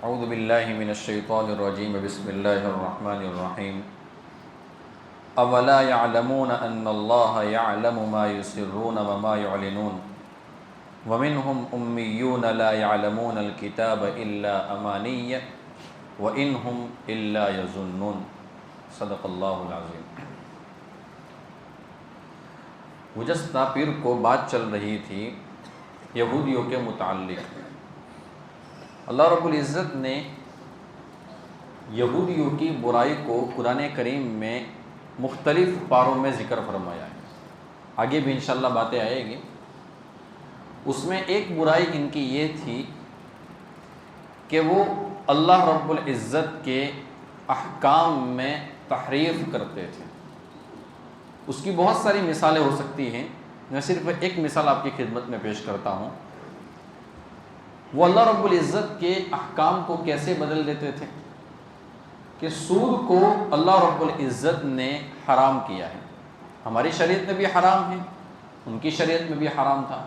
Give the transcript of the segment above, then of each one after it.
اعوذ باللہ من الشیطان الرجیم بسم اللہ الرحمن الرحیم اولا يعلمون ان اللہ يعلم ما يسرون وما يعلنون ومنهم امیون لا يعلمون الكتاب الا امانی وانهم الا يظنون صدق اللہ العظیم۔ گزشتہ پیر کو بات چل رہی تھی یہودیوں کے متعلق۔ اللہ رب العزت نے یہودیوں کی برائی کو قرآن کریم میں مختلف پاروں میں ذکر فرمایا ہے، آگے بھی انشاءاللہ باتیں آئے گی۔ اس میں ایک برائی ان کی یہ تھی کہ وہ اللہ رب العزت کے احکام میں تحریف کرتے تھے۔ اس کی بہت ساری مثالیں ہو سکتی ہیں، میں صرف ایک مثال آپ کی خدمت میں پیش کرتا ہوں۔ وہ اللہ رب العزت کے احکام کو کیسے بدل دیتے تھے کہ سود کو اللہ رب العزت نے حرام کیا ہے، ہماری شریعت میں بھی حرام ہے، ان کی شریعت میں بھی حرام تھا،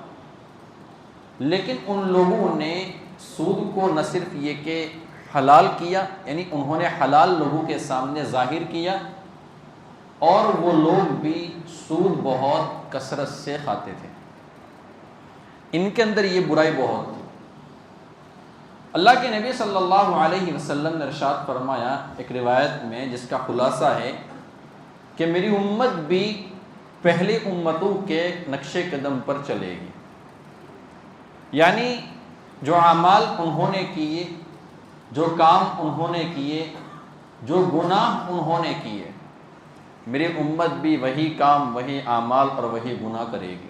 لیکن ان لوگوں نے سود کو نہ صرف یہ کہ حلال کیا، یعنی انہوں نے حلال لوگوں کے سامنے ظاہر کیا، اور وہ لوگ بھی سود بہت کثرت سے کھاتے تھے۔ ان کے اندر یہ برائی بہت تھی۔ اللہ کے نبی صلی اللہ علیہ وسلم نے ارشاد فرمایا ایک روایت میں، جس کا خلاصہ ہے کہ میری امت بھی پہلی امتوں کے نقش قدم پر چلے گی، یعنی جو اعمال انہوں نے کیے، جو کام انہوں نے کیے، جو گناہ انہوں نے کیے، میری امت بھی وہی کام، وہی اعمال اور وہی گناہ کرے گی۔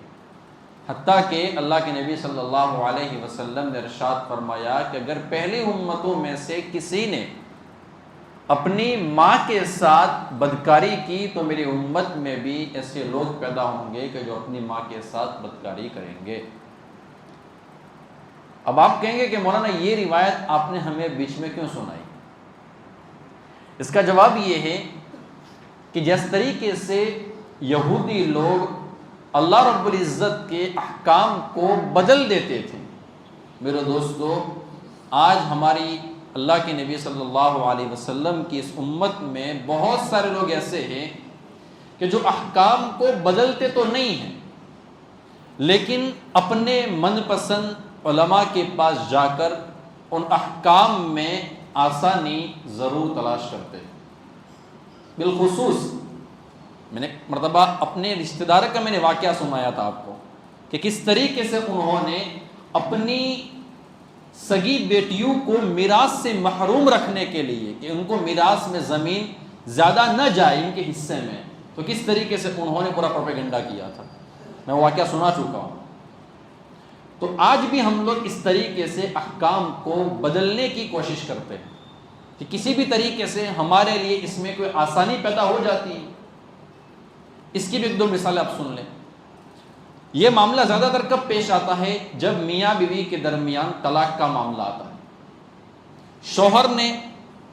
حتیٰ کہ اللہ کے نبی صلی اللہ علیہ وسلم نے ارشاد فرمایا کہ اگر پہلی امتوں میں سے کسی نے اپنی ماں کے ساتھ بدکاری کی تو میری امت میں بھی ایسے لوگ پیدا ہوں گے کہ جو اپنی ماں کے ساتھ بدکاری کریں گے۔ اب آپ کہیں گے کہ مولانا یہ روایت آپ نے ہمیں بیچ میں کیوں سنائی؟ اس کا جواب یہ ہے کہ جس طریقے سے یہودی لوگ اللہ رب العزت کے احکام کو بدل دیتے تھے، میرے دوستو آج ہماری اللہ کے نبی صلی اللہ علیہ وسلم کی اس امت میں بہت سارے لوگ ایسے ہیں کہ جو احکام کو بدلتے تو نہیں ہیں، لیکن اپنے من پسند علماء کے پاس جا کر ان احکام میں آسانی ضرور تلاش کرتے ہیں۔ بالخصوص میں نے مرتبہ اپنے رشتہ دار کا میں نے واقعہ سنایا تھا آپ کو کہ کس طریقے سے انہوں نے اپنی سگی بیٹیوں کو میراث سے محروم رکھنے کے لیے کہ ان کو میراث میں زمین زیادہ نہ جائے ان کے حصے میں، تو کس طریقے سے انہوں نے پورا پروپیگنڈا کیا تھا، میں واقعہ سنا چکا ہوں۔ تو آج بھی ہم لوگ اس طریقے سے احکام کو بدلنے کی کوشش کرتے ہیں کہ کسی بھی طریقے سے ہمارے لیے اس میں کوئی آسانی پیدا ہو جاتی ہے۔ اس کی بھی ایک دو مثالیں آپ سن لیں۔ یہ معاملہ زیادہ تر کب پیش آتا ہے؟ جب میاں بیوی کے درمیان طلاق کا معاملہ آتا ہے۔ شوہر نے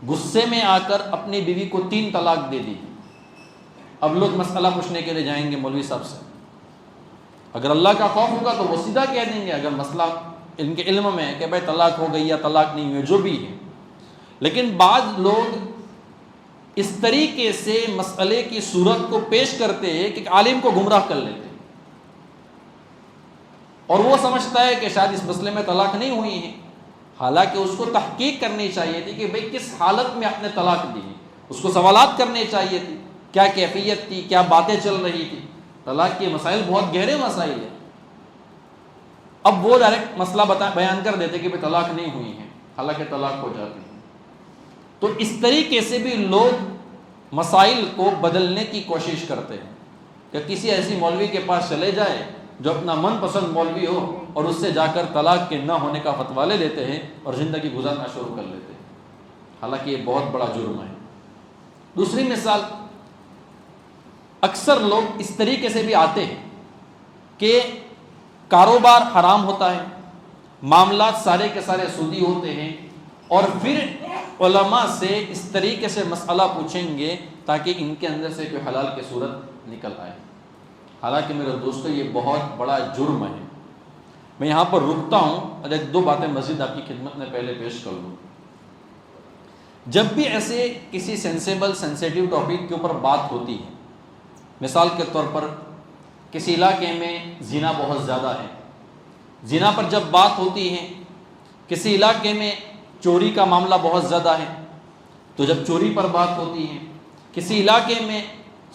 غصے میں آ کر اپنی بیوی کو 3 طلاق دے دی، اب لوگ مسئلہ پوچھنے کے لیے جائیں گے مولوی صاحب سے، اگر اللہ کا خوف ہوگا تو وہ سیدھا کہہ دیں گے، اگر مسئلہ ان کے علم میں ہے کہ بھائی طلاق ہو گئی یا طلاق نہیں ہوئی جو بھی ہے، لیکن بعض لوگ اس طریقے سے مسئلے کی صورت کو پیش کرتے ہیں کہ عالم کو گمراہ کر لیتے ہیں، اور وہ سمجھتا ہے کہ شاید اس مسئلے میں طلاق نہیں ہوئی ہے، حالانکہ اس کو تحقیق کرنی چاہیے تھی کہ بھئی کس حالت میں آپ نے طلاق دی، اس کو سوالات کرنے چاہیے تھی، کیا کیفیت تھی، کیا باتیں چل رہی تھی۔ طلاق کے مسائل بہت گہرے مسائل ہیں، اب وہ ڈائریکٹ مسئلہ بیان کر دیتے کہ بھئی طلاق نہیں ہوئی ہے، حالانکہ طلاق ہو جاتی ہے۔ تو اس طریقے سے بھی لوگ مسائل کو بدلنے کی کوشش کرتے ہیں کہ کسی ایسی مولوی کے پاس چلے جائے جو اپنا من پسند مولوی ہو اور اس سے جا کر طلاق کے نہ ہونے کا فتویٰ لے لیتے ہیں اور زندگی گزارنا شروع کر لیتے ہیں، حالانکہ یہ بہت بڑا جرم ہے۔ دوسری مثال، اکثر لوگ اس طریقے سے بھی آتے ہیں کہ کاروبار حرام ہوتا ہے، معاملات سارے کے سارے سودی ہوتے ہیں، اور پھر علماء سے اس طریقے سے مسئلہ پوچھیں گے تاکہ ان کے اندر سے کوئی حلال کی صورت نکل آئے۔ حالانکہ میرے دوستو یہ بہت بڑا جرم ہے۔ میں یہاں پر رکتا ہوں اور ایک دو باتیں مزید آپ کی خدمت میں پہلے پیش کر لوں۔ جب بھی ایسے کسی سینسیٹیو ٹاپک کے اوپر بات ہوتی ہے، مثال کے طور پر کسی علاقے میں زنا بہت زیادہ ہے، زنا پر جب بات ہوتی ہے، کسی علاقے میں چوری کا معاملہ بہت زیادہ ہے تو جب چوری پر بات ہوتی ہے، کسی علاقے میں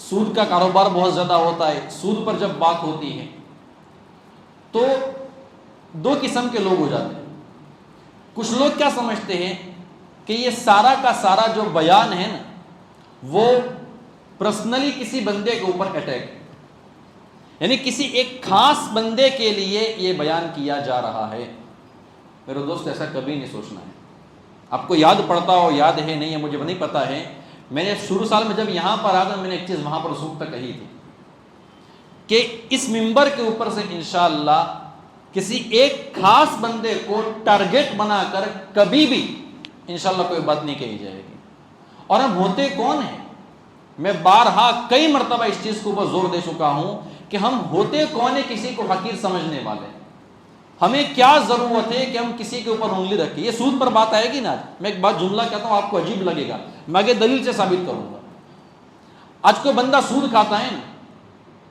سود کا کاروبار بہت زیادہ ہوتا ہے، سود پر جب بات ہوتی ہے، تو دو قسم کے لوگ ہو جاتے ہیں۔ کچھ لوگ کیا سمجھتے ہیں کہ یہ سارا کا سارا جو بیان ہے نا وہ پرسنلی کسی بندے کے اوپر اٹیک ہے، یعنی کسی ایک خاص بندے کے لیے یہ بیان کیا جا رہا ہے۔ میرے دوست ایسا کبھی نہیں سوچنا ہے۔ آپ کو یاد پڑتا ہو، یاد ہے نہیں ہے مجھے نہیں پتا ہے، میں نے شروع سال میں جب یہاں پر آیا میں نے ایک چیز وہاں پر رسوخ تک کہی تھی کہ اس ممبر کے اوپر سے انشاءاللہ کسی ایک خاص بندے کو ٹارگٹ بنا کر کبھی بھی انشاءاللہ کوئی بات نہیں کہی جائے گی۔ اور ہم ہوتے کون ہیں؟ میں بارہا کئی مرتبہ اس چیز کو اوپر زور دے چکا ہوں کہ ہم ہوتے کون ہیں کسی کو حقیر سمجھنے والے۔ ہمیں کیا ضرورت ہے کہ ہم کسی کے اوپر انگلی رکھیں؟ یہ سود پر بات آئے گی نا، میں ایک بات جملہ کہتا ہوں آپ کو عجیب لگے گا، میں آگے دلیل سے ثابت کروں گا۔ آج کوئی بندہ سود کھاتا ہے نا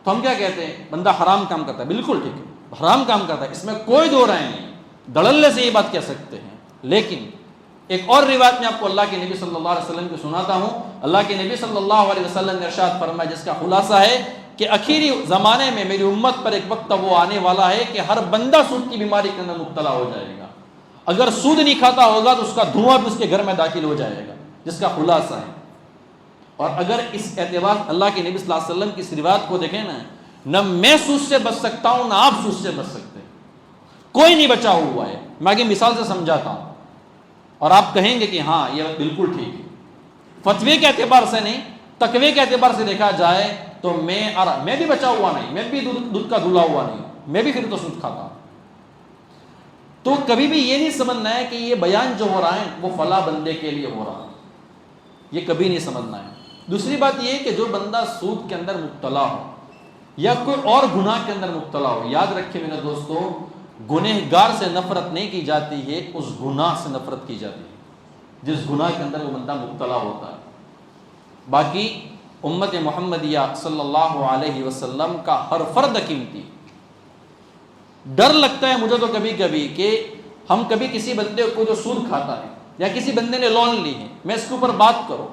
تو ہم کیا کہتے ہیں؟ بندہ حرام کام کرتا ہے، بالکل ٹھیک ہے، حرام کام کرتا ہے، اس میں کوئی دو رائے نہیں، دڑلے سے یہ بات کہہ سکتے ہیں۔ لیکن ایک اور روایت میں آپ کو اللہ کے نبی صلی اللہ علیہ وسلم کو سناتا ہوں۔ اللہ کے نبی صلی اللہ علیہ وسلم نے ارشاد فرمایا، جس کا خلاصہ ہے کہ آخری زمانے میں میری امت پر ایک وقت وہ آنے والا ہے کہ ہر بندہ سود کی بیماری کے اندر مبتلا ہو جائے گا۔ اگر سود نہیں کھاتا ہوگا تو اس کا دھواں بھی اس کے گھر میں داخل ہو جائے گا، جس کا خلاصہ ہے۔ اور اگر اس اعتبار اللہ کے نبی صلی اللہ علیہ وسلم کی اس روایت کو دیکھیں نا، نہ میں سود سے بچ سکتا ہوں نہ آپ سود سے بچ سکتے، کوئی نہیں بچا ہوا ہے۔ میں آگے مثال سے سمجھاتا ہوں اور آپ کہیں گے کہ ہاں یہ بالکل ٹھیک ہے۔ فتوے کے اعتبار سے نہیں، تقوی کے اعتبار سے دیکھا جائے تو میں بھی بچا ہوا نہیں، میں بھی دودھ کا دھلا ہوا نہیں، میں بھی پھر تو سود کھاتا ہوں۔ تو کبھی بھی یہ نہیں سمجھنا ہے کہ یہ بیان جو ہو رہا ہے وہ فلاں بندے کے لیے ہو رہا ہے، یہ کبھی نہیں سمجھنا ہے۔ دوسری بات یہ کہ جو بندہ سود کے اندر مبتلا ہو یا کوئی اور گناہ کے اندر مبتلا ہو، یاد رکھیں میرے دوستو، گنہگار سے نفرت نہیں کی جاتی ہے، اس گناہ سے نفرت کی جاتی ہے جس گناہ کے اندر وہ بندہ مبتلا ہوتا ہے۔ باقی امت محمدیہ صلی اللہ علیہ وسلم کا ہر فرد قیمتی۔ ڈر لگتا ہے مجھے تو کبھی کبھی کہ ہم کبھی کسی بندے کو جو سود کھاتا ہے یا کسی بندے نے لون لی ہے، میں اس کے اوپر بات کروں،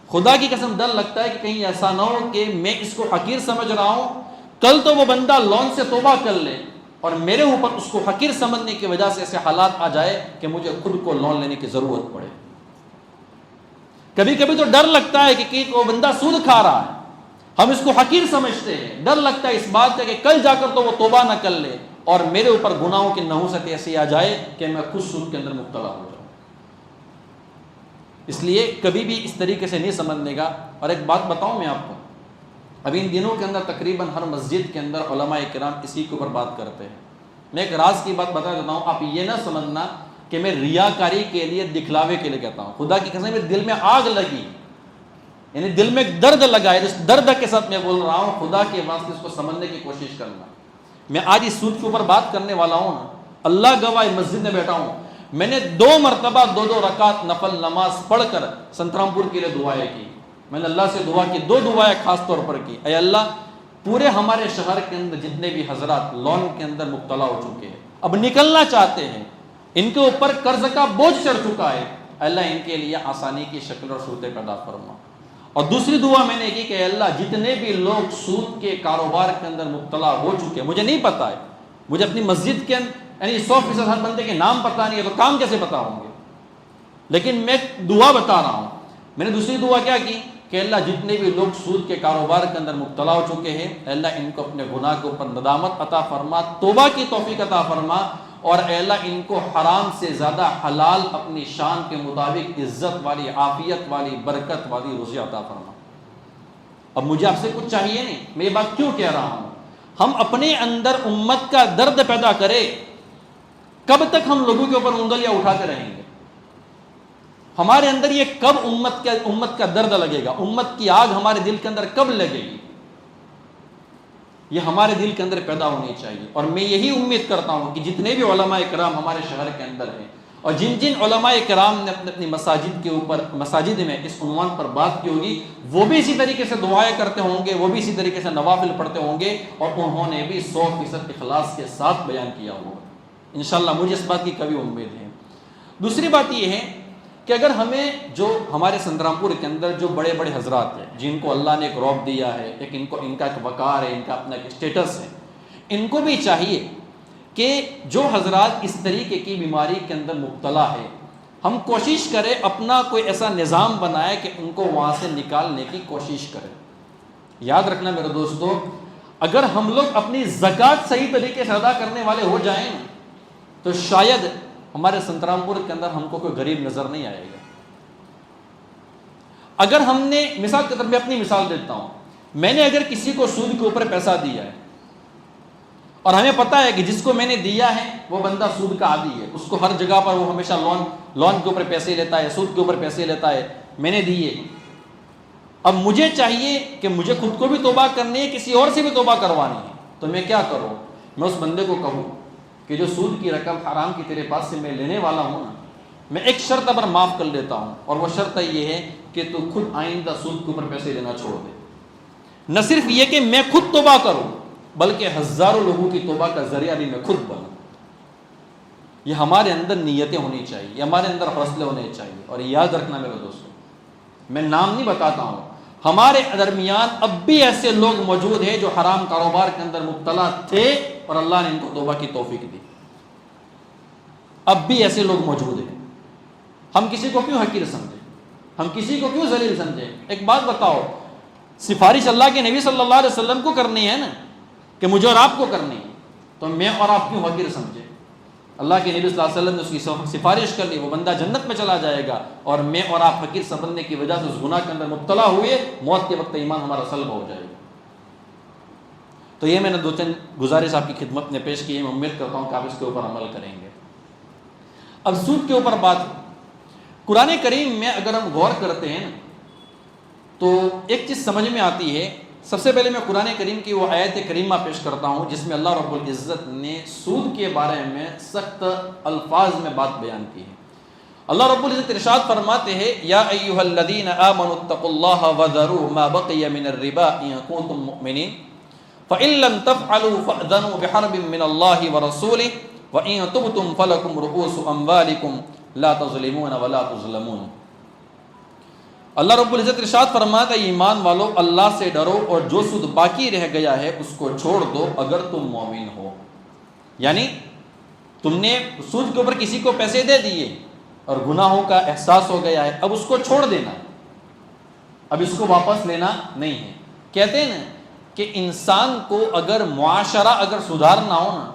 خدا کی قسم ڈر لگتا ہے کہ کہیں ایسا نہ ہو کہ میں اس کو حقیر سمجھ رہا ہوں، کل تو وہ بندہ لون سے توبہ کر لے اور میرے اوپر اس کو حقیر سمجھنے کی وجہ سے ایسے حالات آ جائے کہ مجھے خود کو لون لینے کی ضرورت پڑے۔ کبھی کبھی تو ڈر لگتا ہے کہ وہ بندہ سود کھا رہا ہے، ہم اس کو حقیر سمجھتے ہیں، ڈر لگتا ہے اس بات کا کہ کل جا کر تو وہ توبہ نہ کر لے اور میرے اوپر گناہوں کی نحوست ایسی آ جائے کہ میں خود سود کے اندر مبتلا ہو جاؤں۔ اس لیے کبھی بھی اس طریقے سے نہیں سمجھنے گا۔ اور ایک بات بتاؤں میں آپ کو، ابھی ان دنوں کے اندر تقریباً ہر مسجد کے اندر علماء کرام اسی کے اوپر بات کرتے ہیں۔ میں ایک راز کی بات بتا دیتا ہوں، آپ یہ نہ سمجھنا کہ میں ریاکاری کے لیے، دکھلاوے کے لیے کہتا ہوں۔ خدا کی قسم میرے دل میں آگ لگی، یعنی دل میں ایک درد لگا ہے، اس درد کے ساتھ میں بول رہا ہوں، خدا کے واسطے اس کو سمجھنے کی کوشش کرنا۔ میں آج اس سود کے اوپر بات کرنے والا ہوں نا، اللہ گواہ مسجد میں بیٹھا ہوں، میں نے 2 مرتبہ 2 رکعت نفل نماز پڑھ کر سنترام پور کے لیے دعائیں کی۔ میں نے اللہ سے دعا کی، 2 دعائیں خاص طور پر کی، اے اللہ پورے ہمارے شہر کے اندر جتنے بھی حضرات لون کے اندر مبتلا ہو چکے ہیں، اب نکلنا چاہتے ہیں، ان کے اوپر قرض کا بوجھ چڑھ چکا ہے، اللہ ان کے لیے آسانی کی شکل اور صورتیں پیدا فرما۔ اور دوسری دعا میں نے کی کہ اللہ جتنے بھی لوگ سود کے کاروبار کے اندر مبتلا ہو چکے ہیں، مجھے نہیں پتا ہے، مجھے اپنی مسجد کے اندر یعنی 100% ہر بندے کے نام پتہ نہیں ہے تو کام کیسے پتا ہوں گے، لیکن میں دعا بتا رہا ہوں۔ میں نے دوسری دعا کیا کی کہ اللہ جتنے بھی لوگ سود کے کاروبار کے اندر مبتلا ہو چکے ہیں، اللہ ان کو اپنے گناہ کے اوپر ندامت عطا فرما، توبہ کی توفیق عطا فرما، اور اے اللہ ان کو حرام سے زیادہ حلال اپنی شان کے مطابق عزت والی، عافیت والی، برکت والی روزی عطا فرما۔ اب مجھے آپ سے کچھ چاہیے نہیں، میں یہ بات کیوں کہہ رہا ہوں؟ ہم اپنے اندر امت کا درد پیدا کرے، کب تک ہم لوگوں کے اوپر انگلیاں اٹھاتے رہیں گے؟ ہمارے اندر یہ کب امت کا درد لگے گا؟ امت کی آگ ہمارے دل کے اندر کب لگے گی؟ یہ ہمارے دل کے اندر پیدا ہونی چاہیے۔ اور میں یہی امید کرتا ہوں کہ جتنے بھی علماء کرام ہمارے شہر کے اندر ہیں، اور جن جن علماء کرام نے اپنی مساجد کے اوپر مساجد میں اس عنوان پر بات کی ہوگی وہ بھی اسی طریقے سے دعائیں کرتے ہوں گے، وہ بھی اسی طریقے سے نوافل پڑھتے ہوں گے، اور انہوں نے بھی 100% اخلاص کے ساتھ بیان کیا ہوگا انشاءاللہ، مجھے اس بات کی کبھی امید ہے۔ دوسری بات یہ ہے کہ اگر ہمیں جو ہمارے سنگرام پور کے اندر جو بڑے بڑے حضرات ہیں جن کو اللہ نے ایک رعب دیا ہے، ان کا ایک وقار ہے، ان کا اپنا ایک اسٹیٹس ہے، ان کو بھی چاہیے کہ جو حضرات اس طریقے کی بیماری کے اندر مبتلا ہے، ہم کوشش کریں اپنا کوئی ایسا نظام بنائے کہ ان کو وہاں سے نکالنے کی کوشش کریں۔ یاد رکھنا میرے دوستو، اگر ہم لوگ اپنی زکوٰۃ صحیح طریقے سے ادا کرنے والے ہو جائیں تو شاید ہمارے سنترام پور کے اندر ہم کو کوئی غریب نظر نہیں آئے گا۔ اگر ہم نے مثال کے طور پہ اپنی مثال دیتا ہوں، میں نے اگر کسی کو سود کے اوپر پیسہ دیا ہے اور ہمیں پتہ ہے کہ جس کو میں نے دیا ہے وہ بندہ سود کا عادی ہے، اس کو ہر جگہ پر وہ ہمیشہ لون کے اوپر پیسے لیتا ہے، سود کے اوپر پیسے لیتا ہے، میں نے دیے، اب مجھے چاہیے کہ مجھے خود کو بھی توبہ کرنی ہے، کسی اور سے بھی توبہ کروانی ہے، تو میں کیا کروں؟ میں اس بندے کو کہوں کہ جو سود کی رقم حرام کی تیرے پاس سے میں لینے والا ہوں نا، میں ایک شرط پر معاف کر دیتا ہوں، اور وہ شرط یہ ہے کہ تو خود آئندہ سود کے اوپر پیسے لینا چھوڑ دے۔ نہ صرف یہ کہ میں خود توبہ کروں بلکہ ہزاروں لوگوں کی توبہ کا ذریعہ بھی میں خود بنوں۔ یہ ہمارے اندر نیتیں ہونی چاہیے، یہ ہمارے اندر حوصلے ہونے چاہیے۔ اور یاد رکھنا میرے دوستوں، میں نام نہیں بتاتا ہوں، ہمارے درمیان اب بھی ایسے لوگ موجود ہیں جو حرام کاروبار کے اندر مبتلا تھے اور اللہ نے ان کو توبہ کی توفیق دی۔ اب بھی ایسے لوگ موجود ہیں۔ ہم کسی کو کیوں حقیر سمجھیں؟ ہم کسی کو کیوں ذلیل سمجھیں؟ ایک بات بتاؤ، سفارش اللہ کے نبی صلی اللہ علیہ وسلم کو کرنی ہے نا، کہ مجھے اور آپ کو کرنی ہے، تو میں اور آپ کیوں حقیر سمجھیں؟ اللہ کے نبی صلی اللہ علیہ وسلم نے اس کی سفارش کر لی، وہ بندہ جنت میں چلا جائے گا، اور میں اور آپ حقیر سمجھنے کی وجہ سے اس گناہ کے اندر مبتلا ہوئے، موت کے وقت ایمان ہمارا سلب ہو جائے گا۔ تو یہ میں نے 2-3 گزارش آپ کی خدمت میں پیش کی ہے، میں امید کرتا ہوں کہ آپ اس کے اوپر عمل کریں گے۔ اب سود کے اوپر بات، قرآن کریم میں اگر ہم غور کرتے ہیں تو ایک چیز سمجھ میں آتی ہے۔ سب سے پہلے میں قرآن کریم کی وہ آیت کریمہ پیش کرتا ہوں جس میں اللہ رب العزت نے سود کے بارے میں سخت الفاظ میں بات بیان کی ہے۔ اللہ رب العزت ارشاد فرماتے ہیں، یا ایھا الذین آمنوا اتقوا اللہ وذروا ما بقی من الربا ان کنتم مؤمنین فإن لم تفعلوا فأذنوا بحرب من اللہ ورسولہ وإن تبتم فلکم رؤوس اموالکم لا تظلمون ولا تظلمون۔ اللہ رب العزت ارشاد فرماتا ہے، ایمان والو اللہ سے ڈرو اور جو سود باقی رہ گیا ہے اس کو چھوڑ دو اگر تم مومن ہو۔ یعنی تم نے سود کے اوپر کسی کو پیسے دے دیے اور گناہوں کا احساس ہو گیا ہے، اب اس کو چھوڑ دینا، اب اس کو واپس لینا نہیں ہے۔ کہتے ہیں نا کہ انسان کو اگر معاشرہ اگر سدھارنا ہو نا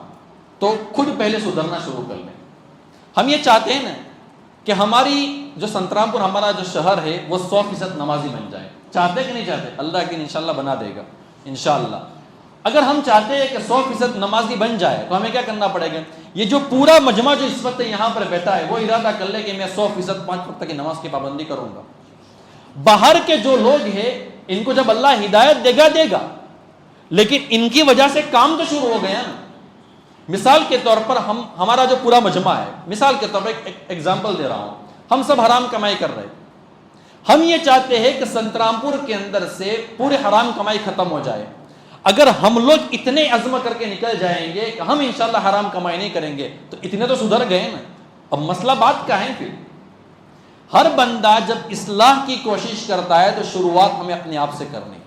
تو خود پہلے سدھرنا شروع کر لیں۔ ہم یہ چاہتے ہیں نا کہ ہماری جو سنترام پور ہمارا جو شہر ہے وہ 100% نمازی بن جائے، چاہتے کہ نہیں چاہتے؟ اللہ کے انشاءاللہ بنا دے گا انشاءاللہ۔ اگر ہم چاہتے ہیں کہ 100% نمازی بن جائے تو ہمیں کیا کرنا پڑے گا؟ یہ جو پورا مجمع جو اس وقت یہاں پر بیٹھا ہے وہ ارادہ کر لے کہ میں 100% 5 وقت کی نماز کی پابندی کروں گا۔ باہر کے جو لوگ ہیں ان کو جب اللہ ہدایت دے گا لیکن ان کی وجہ سے کام تو شروع ہو گیا نا۔ مثال کے طور پر ہمارا جو پورا مجمع ہے، مثال کے طور پر ایک ایگزامپل دے رہا ہوں، ہم سب حرام کمائی کر رہے ہیں۔ ہم یہ چاہتے ہیں کہ سنترام پور کے اندر سے پورے حرام کمائی ختم ہو جائے۔ اگر ہم لوگ اتنے عزم کر کے نکل جائیں گے کہ ہم انشاءاللہ حرام کمائی نہیں کریں گے تو اتنے تو سدھر گئے نا۔ اب مسئلہ بات کا ہے، پھر ہر بندہ جب اصلاح کی کوشش کرتا ہے تو شروعات ہمیں اپنے آپ سے کرنی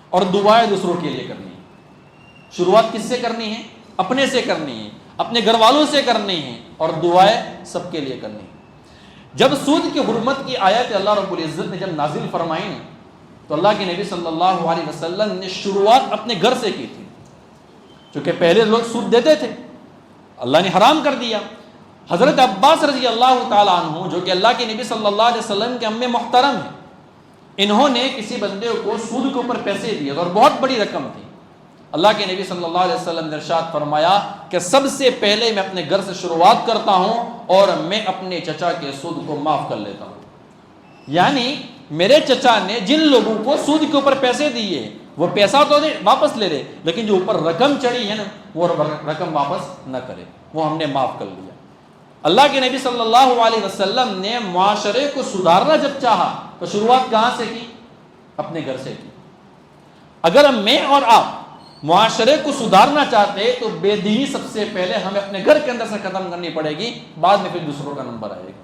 اور دعائیں دوسروں کے لیے کرنی ہے۔ شروعات کس سے کرنی ہے؟ اپنے سے کرنی ہے، اپنے گھر والوں سے کرنی ہے، اور دعائیں سب کے لیے کرنی ہے۔ جب سود کی حرمت کی آیت اللہ رب العزت نے جب نازل فرمائی تو اللہ کے نبی صلی اللہ علیہ وسلم نے شروعات اپنے گھر سے کی تھی، چونکہ پہلے لوگ سود دیتے تھے، اللہ نے حرام کر دیا۔ حضرت عباس رضی اللہ تعالیٰ عنہ جو کہ اللہ کے نبی صلی اللہ علیہ وسلم کے عم محترم ہیں، انہوں نے کسی بندے کو سود کے اوپر پیسے دیے اور بہت بڑی رقم تھی۔ اللہ کے نبی صلی اللہ علیہ وسلم نے ارشاد فرمایا کہ سب سے پہلے میں اپنے گھر سے شروعات کرتا ہوں اور میں اپنے چچا کے سود کو معاف کر لیتا ہوں۔ یعنی میرے چچا نے جن لوگوں کو سود کے اوپر پیسے دیے وہ پیسہ تو واپس لے رہے لیکن جو اوپر رقم چڑھی ہے نا وہ رقم واپس نہ کرے، وہ ہم نے معاف کر لیا۔ اللہ کے نبی صلی اللہ علیہ وسلم نے معاشرے کو سدھارنا جب چاہا تو شروعات کہاں سے کی؟ اپنے گھر سے کی۔ اگر میں اور آپ معاشرے کو سدھارنا چاہتے تو بے دینی سب سے پہلے ہمیں اپنے گھر کے اندر سے ختم کرنی پڑے گی، بعد میں پھر دوسروں کا نمبر آئے گا۔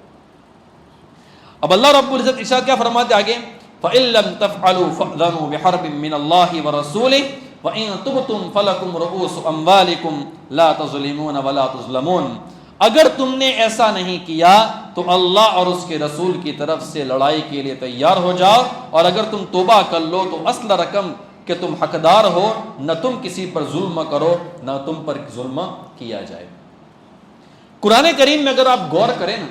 اب اللہ رب العزت ارشاد کیا فرماتے آگے؟ فَإِن لَّمْ تَفْعَلُوا فَأْذَنُوا بِحَرْبٍ مِّنَ اللَّهِ وَرَسُولِهِ وَإِن تُبْتُمْ فَلَكُمْ رُءُوسُ أَمْوَالِكُمْ لَا تَظْلِمُونَ وَلَا تُظْلَمُونَ۔ اگر تم نے ایسا نہیں کیا تو اللہ اور اس کے رسول کی طرف سے لڑائی کے لیے تیار ہو جاؤ، اور اگر تم توبہ کر لو تو اصل رقم کہ تم حقدار ہو، نہ تم کسی پر ظلم کرو نہ تم پر ظلم کیا جائے۔ قرآن کریم میں اگر آپ غور کریں نا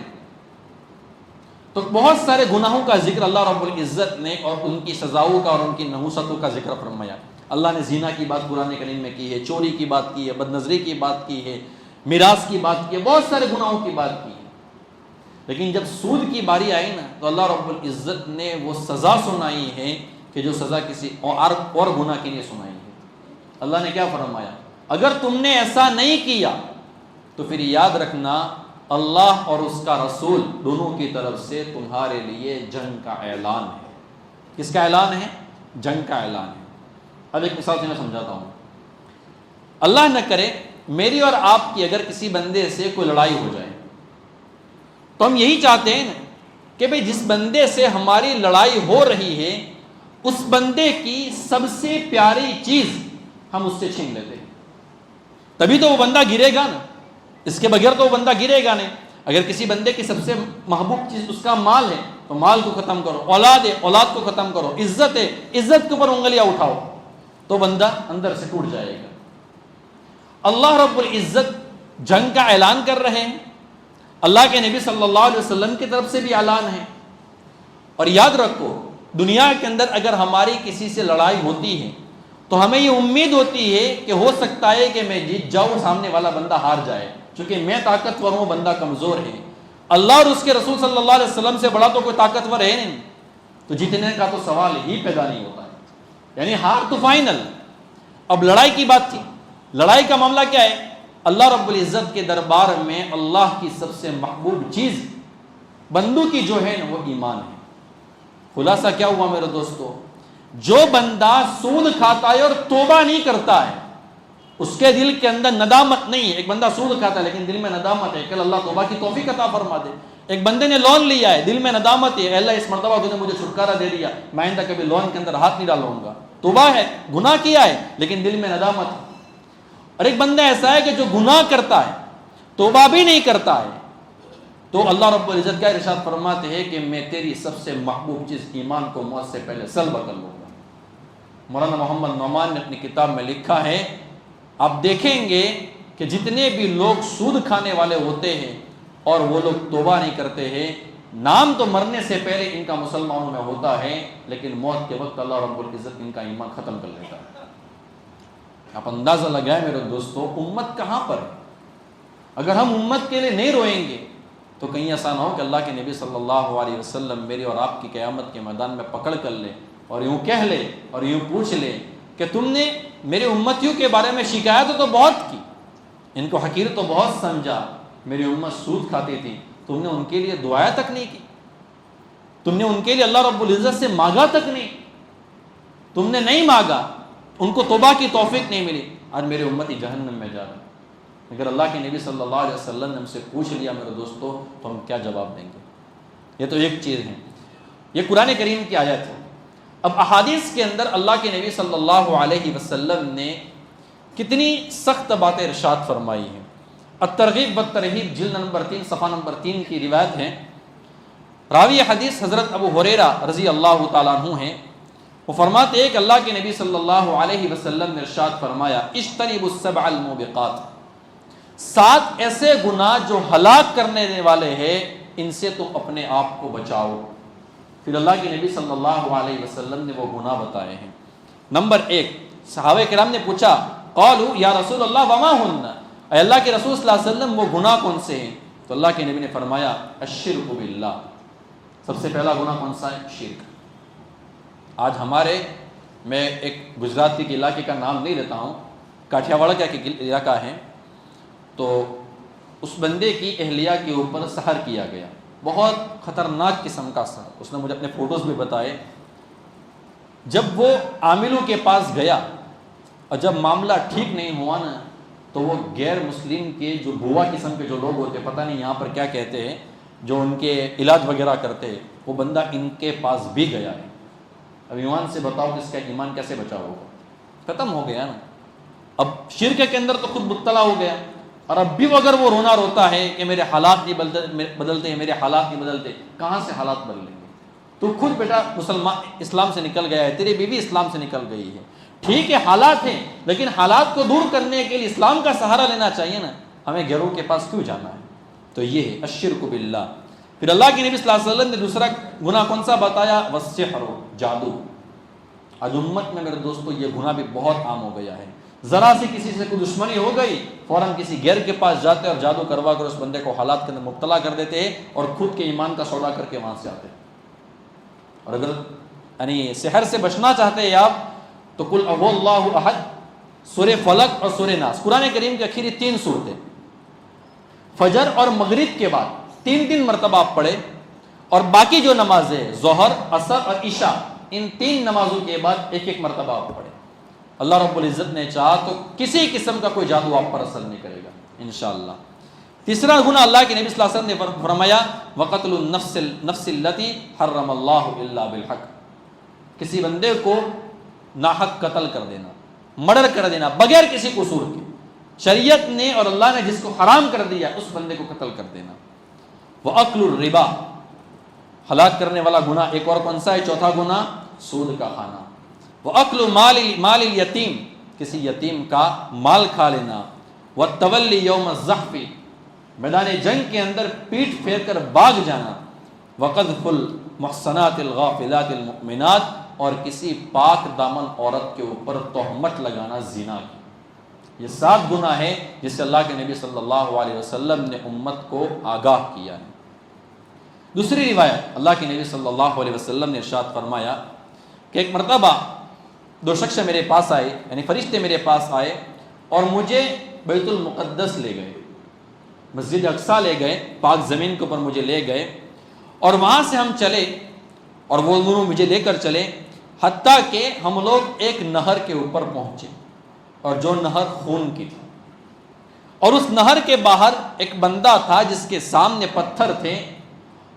تو بہت سارے گناہوں کا ذکر اللہ رب العزت نے اور ان کی سزاؤں کا اور ان کی نحوستوں کا ذکر فرمایا۔ اللہ نے زنا کی بات قرآن کریم میں کی ہے، چوری کی بات کی ہے، بد نظری کی بات کی ہے، میراث کی بات کی ہے، بہت سارے گناہوں کی بات کی ہے۔ لیکن جب سود کی باری آئی نا تو اللہ رب العزت نے وہ سزا سنائی ہے کہ جو سزا کسی اور گناہ کے لیے سنائی ہے۔ اللہ نے کیا فرمایا؟ اگر تم نے ایسا نہیں کیا تو پھر یاد رکھنا اللہ اور اس کا رسول دونوں کی طرف سے تمہارے لیے جنگ کا اعلان ہے۔ کس کا اعلان ہے؟ جنگ کا اعلان ہے۔ اب ایک مثال سے میں سمجھاتا ہوں۔ اللہ نہ کرے میری اور آپ کی اگر کسی بندے سے کوئی لڑائی ہو جائے تو ہم یہی چاہتے ہیں کہ بھئی جس بندے سے ہماری لڑائی ہو رہی ہے اس بندے کی سب سے پیاری چیز ہم اس سے چھین لیتے ہیں، تبھی تو وہ بندہ گرے گا نا، اس کے بغیر تو وہ بندہ گرے گا نہیں۔ اگر کسی بندے کی سب سے محبوب چیز اس کا مال ہے تو مال کو ختم کرو، اولاد ہے اولاد کو ختم کرو، عزت ہے عزت کے اوپر انگلیاں اٹھاؤ تو بندہ اندر سے ٹوٹ جائے گا۔ اللہ رب العزت جنگ کا اعلان کر رہے ہیں، اللہ کے نبی صلی اللہ علیہ وسلم کی طرف سے بھی اعلان ہے۔ اور یاد رکھو دنیا کے اندر اگر ہماری کسی سے لڑائی ہوتی ہے تو ہمیں یہ امید ہوتی ہے کہ ہو سکتا ہے کہ میں جیت جاؤں، سامنے والا بندہ ہار جائے، چونکہ میں طاقتور ہوں بندہ کمزور ہے۔ اللہ اور اس کے رسول صلی اللہ علیہ وسلم سے بڑا تو کوئی طاقتور ہے نہیں، تو جیتنے کا تو سوال ہی پیدا نہیں ہوتا ہے، یعنی ہار تو فائنل۔ اب لڑائی کی بات تھی، لڑائی کا معاملہ کیا ہے؟ اللہ رب العزت کے دربار میں اللہ کی سب سے محبوب چیز بندوں کی جو ہے نا وہ ایمان ہے۔ خلاصہ کیا ہوا میرے دوستو؟ جو بندہ سود کھاتا ہے اور توبہ نہیں کرتا ہے، اس کے دل کے اندر ندامت نہیں ہے۔ ایک بندہ سود کھاتا ہے لیکن دل میں ندامت ہے، کہ اللہ توبہ کی توفیق عطا فرما دے۔ ایک بندے نے لون لیا ہے، دل میں ندامت ہے، اللہ اس مرتبہ تو نے مجھے چھٹکارا دے دیا، میں آئندہ کبھی لون کے اندر ہاتھ نہیں ڈالوں گا۔ توبہ ہے، گناہ کیا ہے لیکن دل میں ندامت ہے۔ اور ایک بندہ ایسا ہے کہ جو گناہ کرتا ہے توبہ بھی نہیں کرتا ہے، تو اللہ رب العزت کا ارشاد فرماتے ہیں کہ میں تیری سب سے محبوب چیز ایمان کو موت سے پہلے سلب کر لوں گا۔ مولانا محمد نعمان نے اپنی کتاب میں لکھا ہے، آپ دیکھیں گے کہ جتنے بھی لوگ سود کھانے والے ہوتے ہیں اور وہ لوگ توبہ نہیں کرتے ہیں، نام تو مرنے سے پہلے ان کا مسلمانوں میں ہوتا ہے لیکن موت کے وقت اللہ رب العزت ان کا ایمان ختم کر لیتا ہے۔ آپ اندازہ لگائیں میرے دوستو امت کہاں پر ہے؟ اگر ہم امت کے لیے نہیں روئیں گے تو کہیں ایسا نہ ہو کہ اللہ کے نبی صلی اللہ علیہ وسلم میری اور آپ کی قیامت کے میدان میں پکڑ کر لے اور یوں کہہ لے اور یوں پوچھ لے کہ تم نے میرے امتیوں کے بارے میں شکایت تو بہت کی، ان کو حقیر تو بہت سمجھا، میری امت سود کھاتی تھی، تم نے ان کے لیے دعائیں تک نہیں کی، تم نے ان کے لیے اللہ رب العزت سے مانگا تک نہیں، تم نے نہیں مانگا، ان کو توبہ کی توفیق نہیں ملی، آج میرے امتی جہنم میں جا رہے ہیں۔ اگر اللہ کے نبی صلی اللہ علیہ وسلم نے ہم سے پوچھ لیا میرے دوستو تو ہم کیا جواب دیں گے؟ یہ تو ایک چیز ہے، یہ قرآن کریم کی آیت ہے۔ اب احادیث کے اندر اللہ کے نبی صلی اللہ علیہ وسلم نے کتنی سخت باتیں ارشاد فرمائی ہیں۔ الترغیب والترہیب جلد نمبر 3 صفحہ نمبر 3 کی روایت ہے، راوی حدیث حضرت ابو ہریرہ رضی اللہ تعالیٰ عنہ ہیں، وہ فرماتے ہیں کہ اللہ کے نبی صلی اللہ علیہ وسلم نے ارشاد فرمایا، اجتنبوا السبع الموبقات، 7 ایسے گناہ جو ہلاک کرنے والے ہیں ان سے تم اپنے آپ کو بچاؤ۔ پھر اللہ کے نبی صلی اللہ علیہ وسلم نے وہ گناہ بتائے ہیں۔ نمبر 1، صحابہ کرام نے پوچھا، قالوا یا رسول اللہ وما ہن، اے اللہ کے رسول صلی اللہ علیہ وسلم وہ گناہ کون سے ہیں؟ تو اللہ کے نبی نے فرمایا، الشرک باللہ، سب سے پہلا گناہ کون سا ہے؟ شرک۔ آج ہمارے، میں ایک گجراتی کے علاقے کا نام نہیں لیتا ہوں، کاٹھیا واڑہ کا علاقہ ہے، تو اس بندے کی اہلیہ کے اوپر سحر کیا گیا، بہت خطرناک قسم کا سحر، اس نے مجھے اپنے فوٹوز بھی بتائے۔ جب وہ عاملوں کے پاس گیا اور جب معاملہ ٹھیک نہیں ہوا نا، تو وہ غیر مسلم کے جو بوا قسم کے جو لوگ ہوتے، پتہ نہیں یہاں پر کیا کہتے ہیں، جو ان کے علاج وغیرہ کرتے ہیں، وہ بندہ ان کے پاس بھی گیا ہے۔ اب ایمان سے بتاؤ کہ اس کا ایمان کیسے بچا ہوگا؟ ختم ہو گیا نا۔ اب شرک کے اندر تو خود مبتلا ہو گیا، اور اب بھی اگر وہ رونا روتا ہے کہ میرے حالات نہیں بدلتے ہیں، میرے حالات نہیں بدلتے، کہاں سے حالات بدلیں گے؟ تو خود بیٹا مسلمان اسلام سے نکل گیا ہے، تیری بیوی اسلام سے نکل گئی ہے، ٹھیک ہے حالات ہیں، لیکن حالات کو دور کرنے کے لیے اسلام کا سہارا لینا چاہیے نا، ہمیں غیروں کے پاس کیوں جانا ہے؟ تو یہ ہے الشرک باللہ۔ پھر اللہ کے نبی صلی اللہ علیہ وسلم نے دوسرا گناہ کون سا بتایا؟ والسحر، جادو۔ آج امت میں میرے دوستو یہ گناہ بھی بہت عام ہو گیا ہے، ذرا سی کسی سے کوئی دشمنی ہو گئی، فوراً کسی غیر کے پاس جاتے اور جادو کروا کر اس بندے کو حالات کے اندر مبتلا کر دیتے ہیں، اور خود کے ایمان کا سودا کر کے وہاں سے آتے ہیں۔ اور اگر یعنی سحر سے بچنا چاہتے ہیں آپ تو قل اعوذ اللہ احد، سورہ فلق اور سورہ ناس، قرآن کریم کے آخری 3 سورتیں، فجر اور مغرب کے بعد 3 مرتبہ آپ پڑھے، اور باقی جو نمازیں ظہر، عصر اور عشاء، ان 3 نمازوں کے بعد 1 مرتبہ آپ پڑھے۔ اللہ رب العزت نے چاہا تو کسی قسم کا کوئی جادو آپ پر اثر نہیں کرے گا انشاءاللہ۔ تیسرا گناہ اللہ کے نبی صلی اللہ علیہ وسلم نے فرمایا وقتل النفس التي حرم اللہ الا بالحق، کسی بندے کو ناحق قتل کر دینا، مرڈر کر دینا بغیر کسی قصور کے، شریعت نے اور اللہ نے جس کو حرام کر دیا اس بندے کو قتل کر دینا۔ وَأَكْلُ الرِّبَا، ہلاک کرنے والا گناہ ایک اور کون سا ہے؟ چوتھا گناہ سود کا کھانا۔ وَأَكْلُ مَالِ الْيَتِيمِ، کسی یتیم کا مال کھا لینا۔ وَالتَّوَلِّ يَوْمَ الزَّحْفِ، میدان جنگ کے اندر پیٹھ پھیر کر بھاگ جانا۔ وَقَذْفُ الْمُحْصَنَاتِ الْغَافِلَاتِ الْمُؤْمِنَاتِ، اور کسی پاک دامن عورت کے اوپر تہمت لگانا زنا کی۔ یہ 7 گناہ ہیں جس سے اللہ کے نبی صلی اللہ علیہ وسلم نے امت کو آگاہ کیا ہے۔ دوسری روایت، اللہ کے نبی صلی اللہ علیہ وسلم نے ارشاد فرمایا کہ ایک مرتبہ 2 شخص میرے پاس آئے، یعنی فرشتے میرے پاس آئے اور مجھے بیت المقدس لے گئے، مسجد اقصیٰ لے گئے، پاک زمین کے اوپر مجھے لے گئے، اور وہاں سے ہم چلے اور وہ دونوں مجھے لے کر چلے، حتیٰ کہ ہم لوگ ایک نہر کے اوپر پہنچے، اور جو نہر خون کی تھی، اور اس نہر کے باہر ایک بندہ تھا جس کے سامنے پتھر تھے،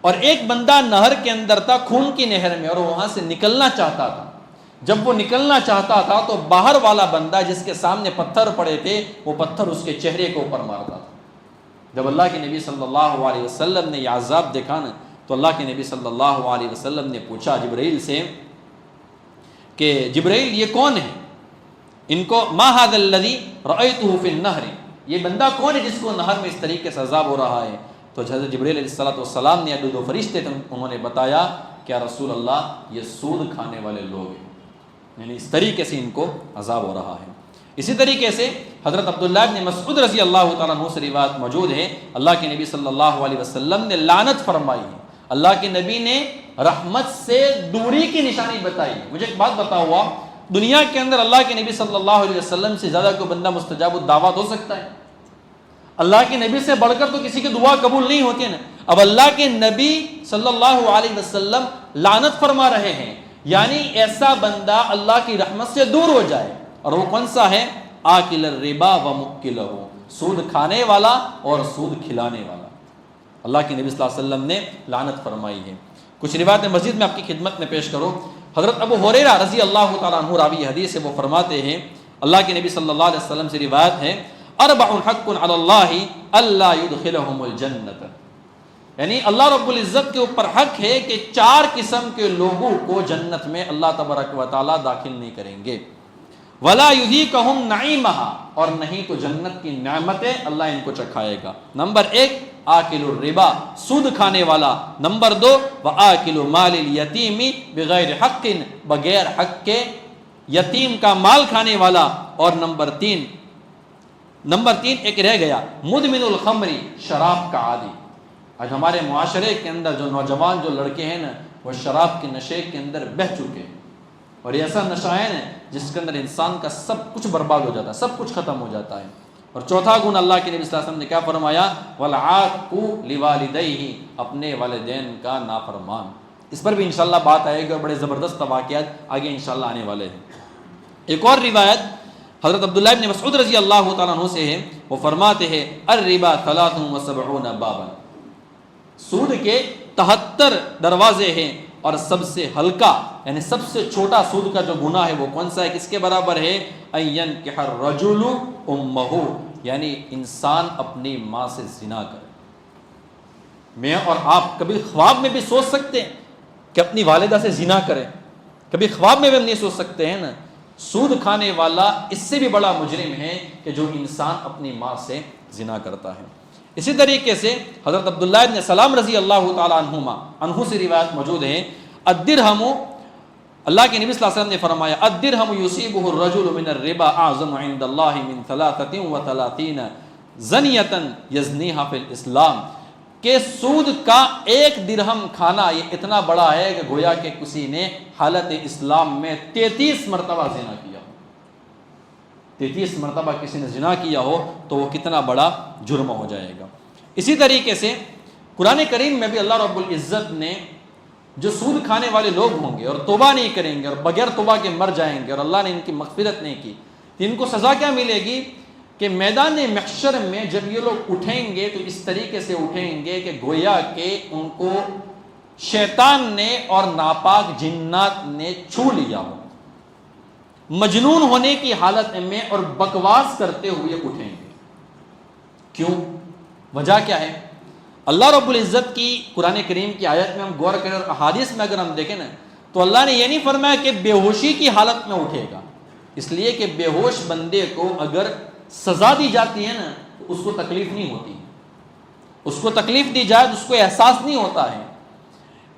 اور ایک بندہ نہر کے اندر تھا خون کی نہر میں، اور وہاں سے نکلنا چاہتا تھا۔ جب وہ نکلنا چاہتا تھا تو باہر والا بندہ جس کے سامنے پتھر پڑے تھے وہ پتھر اس کے چہرے کے اوپر مارتا تھا۔ جب اللہ کے نبی صلی اللہ علیہ وسلم نے یہ عذاب دیکھا نا، تو اللہ کے نبی صلی اللہ علیہ وسلم نے پوچھا جبرائیل سے کہ جبرائیل یہ کون ہے؟ ان کو ما ھذا الذی رأیتہ فی النہر، یہ بندہ کون ہے جس کو نہر میں اس طریقے سے عذاب ہو رہا ہے؟ تو حضرت جبرائیل علیہ السلام نے 2 فرشتے تھے، انہوں نے بتایا کہ یا رسول اللہ یہ سود کھانے والے لوگ ہیں، یعنی اس طریقے سے ان کو عذاب ہو رہا ہے۔ اسی طریقے سے حضرت عبداللہ بن مسعود رضی اللہ تعالیٰ عنہ سے روایت موجود ہے، اللہ کے نبی صلی اللہ علیہ وسلم نے لعنت فرمائی ہے، اللہ کے نبی نے رحمت سے دوری کی نشانی بتائی۔ مجھے ایک بات بتا ہوا، دنیا کے اندر اللہ کے نبی صلی اللہ علیہ وسلم سے زیادہ کوئی بندہ مستجاب الدعوات ہو سکتا ہے؟ اللہ کے نبی سے بڑھ کر تو کسی کی دعا قبول نہیں ہوتی ہے نا۔ اب اللہ کے نبی صلی اللہ علیہ وسلم لعنت فرما رہے ہیں، یعنی ایسا بندہ اللہ کی رحمت سے دور ہو جائے، اور وہ کون سا ہے؟ آکل الربا و مکلہ، سود کھانے والا اور سود کھلانے والا۔ اللہ کے نبی صلی اللہ علیہ وسلم نے لعنت فرمائی ہے۔ کچھ روایت مسجد میں آپ کی خدمت میں پیش کرو۔ حضرت ابو ہریرہ رضی اللہ تعالیٰ عنہ راوی حدیث ہے، وہ فرماتے ہیں اللہ کے نبی صلی اللہ علیہ وسلم سے روایت ہے، اربع حق علی اللہ الا یدخلہم الجنۃ، یعنی اللہ رب العزت کے اوپر حق ہے کہ 4 قسم کے لوگوں کو جنت میں اللہ تبارک و تعالیٰ داخل نہیں کریں گے، ولا یذیقہم نعیمہا، اور نہیں تو جنت کی نعمتیں اللہ ان کو چکھائے گا۔ نمبر 1 آکل الربا، سود کھانے والا۔ نمبر 2 وآکل مال الیتیم بغیر حق، بغیر حق کے یتیم کا مال کھانے والا۔ اور نمبر 3 ایک رہ گیا مدمن الخمر، شراب کا عادی۔ آج ہمارے معاشرے کے اندر جو نوجوان جو لڑکے ہیں نا، وہ شراب کے نشے کے اندر بہہ چکے ہیں، اور یہ ایسا نشہ ہے نا جس کے اندر انسان کا سب کچھ برباد ہو جاتا ہے، سب کچھ ختم ہو جاتا ہے۔ اور چوتھا گن اللہ کے نبی صلی اللہ علیہ وسلم نے کیا فرمایا؟ وَالْعَاقُّ لِوَالِدَيْهِ، اپنے والدین کا نافرمان۔ اس پر بھی انشاءاللہ بات آئے گی اور بڑے زبردست واقعات آگے انشاءاللہ آنے والے ہیں۔ ایک اور روایت حضرت عبداللہ ابن مسعود رضی اللہ تعالیٰ عنہ سے ہے، وہ فرماتے ہیں الربا 73 بابا، سود کے 73 دروازے ہیں، اور سب سے ہلکا یعنی سب سے چھوٹا سود کا جو گناہ ہے وہ کون سا ہے؟ کس کے برابر ہے؟ ان ينكح الرجل امه، یعنی انسان اپنی ماں سے زنا کرے۔ میں اور آپ کبھی خواب میں بھی سوچ سکتے ہیں کہ اپنی والدہ سے زنا کریں؟ کبھی خواب میں بھی ہم نہیں سوچ سکتے ہیں نا۔ سود کھانے والا اس سے بھی بڑا مجرم ہے کہ جو انسان اپنی ماں سے زنا کرتا ہے۔ اسی طریقے سے حضرت عبداللہ ابن سلام رضی اللہ تعالی عنہ سے روایت موجود ہے، الدرہم، اللہ کے نبی صلی اللہ علیہ وسلم نے فرمایا الدرہم یصیبہ الرجل من الربا اعظم عند اللہ من 33 زنیۃ یزنیہا فی الاسلام، کہ سود کا 1 درہم کھانا یہ اتنا بڑا ہے کہ گویا کہ کسی نے حالت اسلام میں 33 مرتبہ زنا کیا ہو۔ 33 مرتبہ کسی نے زنا کیا ہو تو وہ کتنا بڑا جرم ہو جائے گا۔ اسی طریقے سے قرآن کریم میں بھی اللہ رب العزت نے جو سود کھانے والے لوگ ہوں گے اور توبہ نہیں کریں گے اور بغیر توبہ کے مر جائیں گے اور اللہ نے ان کی مغفرت نہیں کی، تو ان کو سزا کیا ملے گی کہ میدان محشر میں جب یہ لوگ اٹھیں گے تو اس طریقے سے اٹھیں گے کہ گویا کہ ان کو شیطان نے اور ناپاک جنات نے چھو لیا ہو، مجنون ہونے کی حالت میں اور بکواس کرتے ہوئے اٹھیں گے۔ کیوں؟ وجہ کیا ہے؟ اللہ رب العزت کی قرآن کریم کی آیت میں ہم غور کریں اور احادیث میں اگر ہم دیکھیں نا تو اللہ نے یہ نہیں فرمایا کہ بے ہوشی کی حالت میں اٹھے گا، اس لیے کہ بے ہوش بندے کو اگر سزا دی جاتی ہے نا تو اس کو تکلیف نہیں ہوتی، اس کو تکلیف دی جائے تو اس کو احساس نہیں ہوتا ہے۔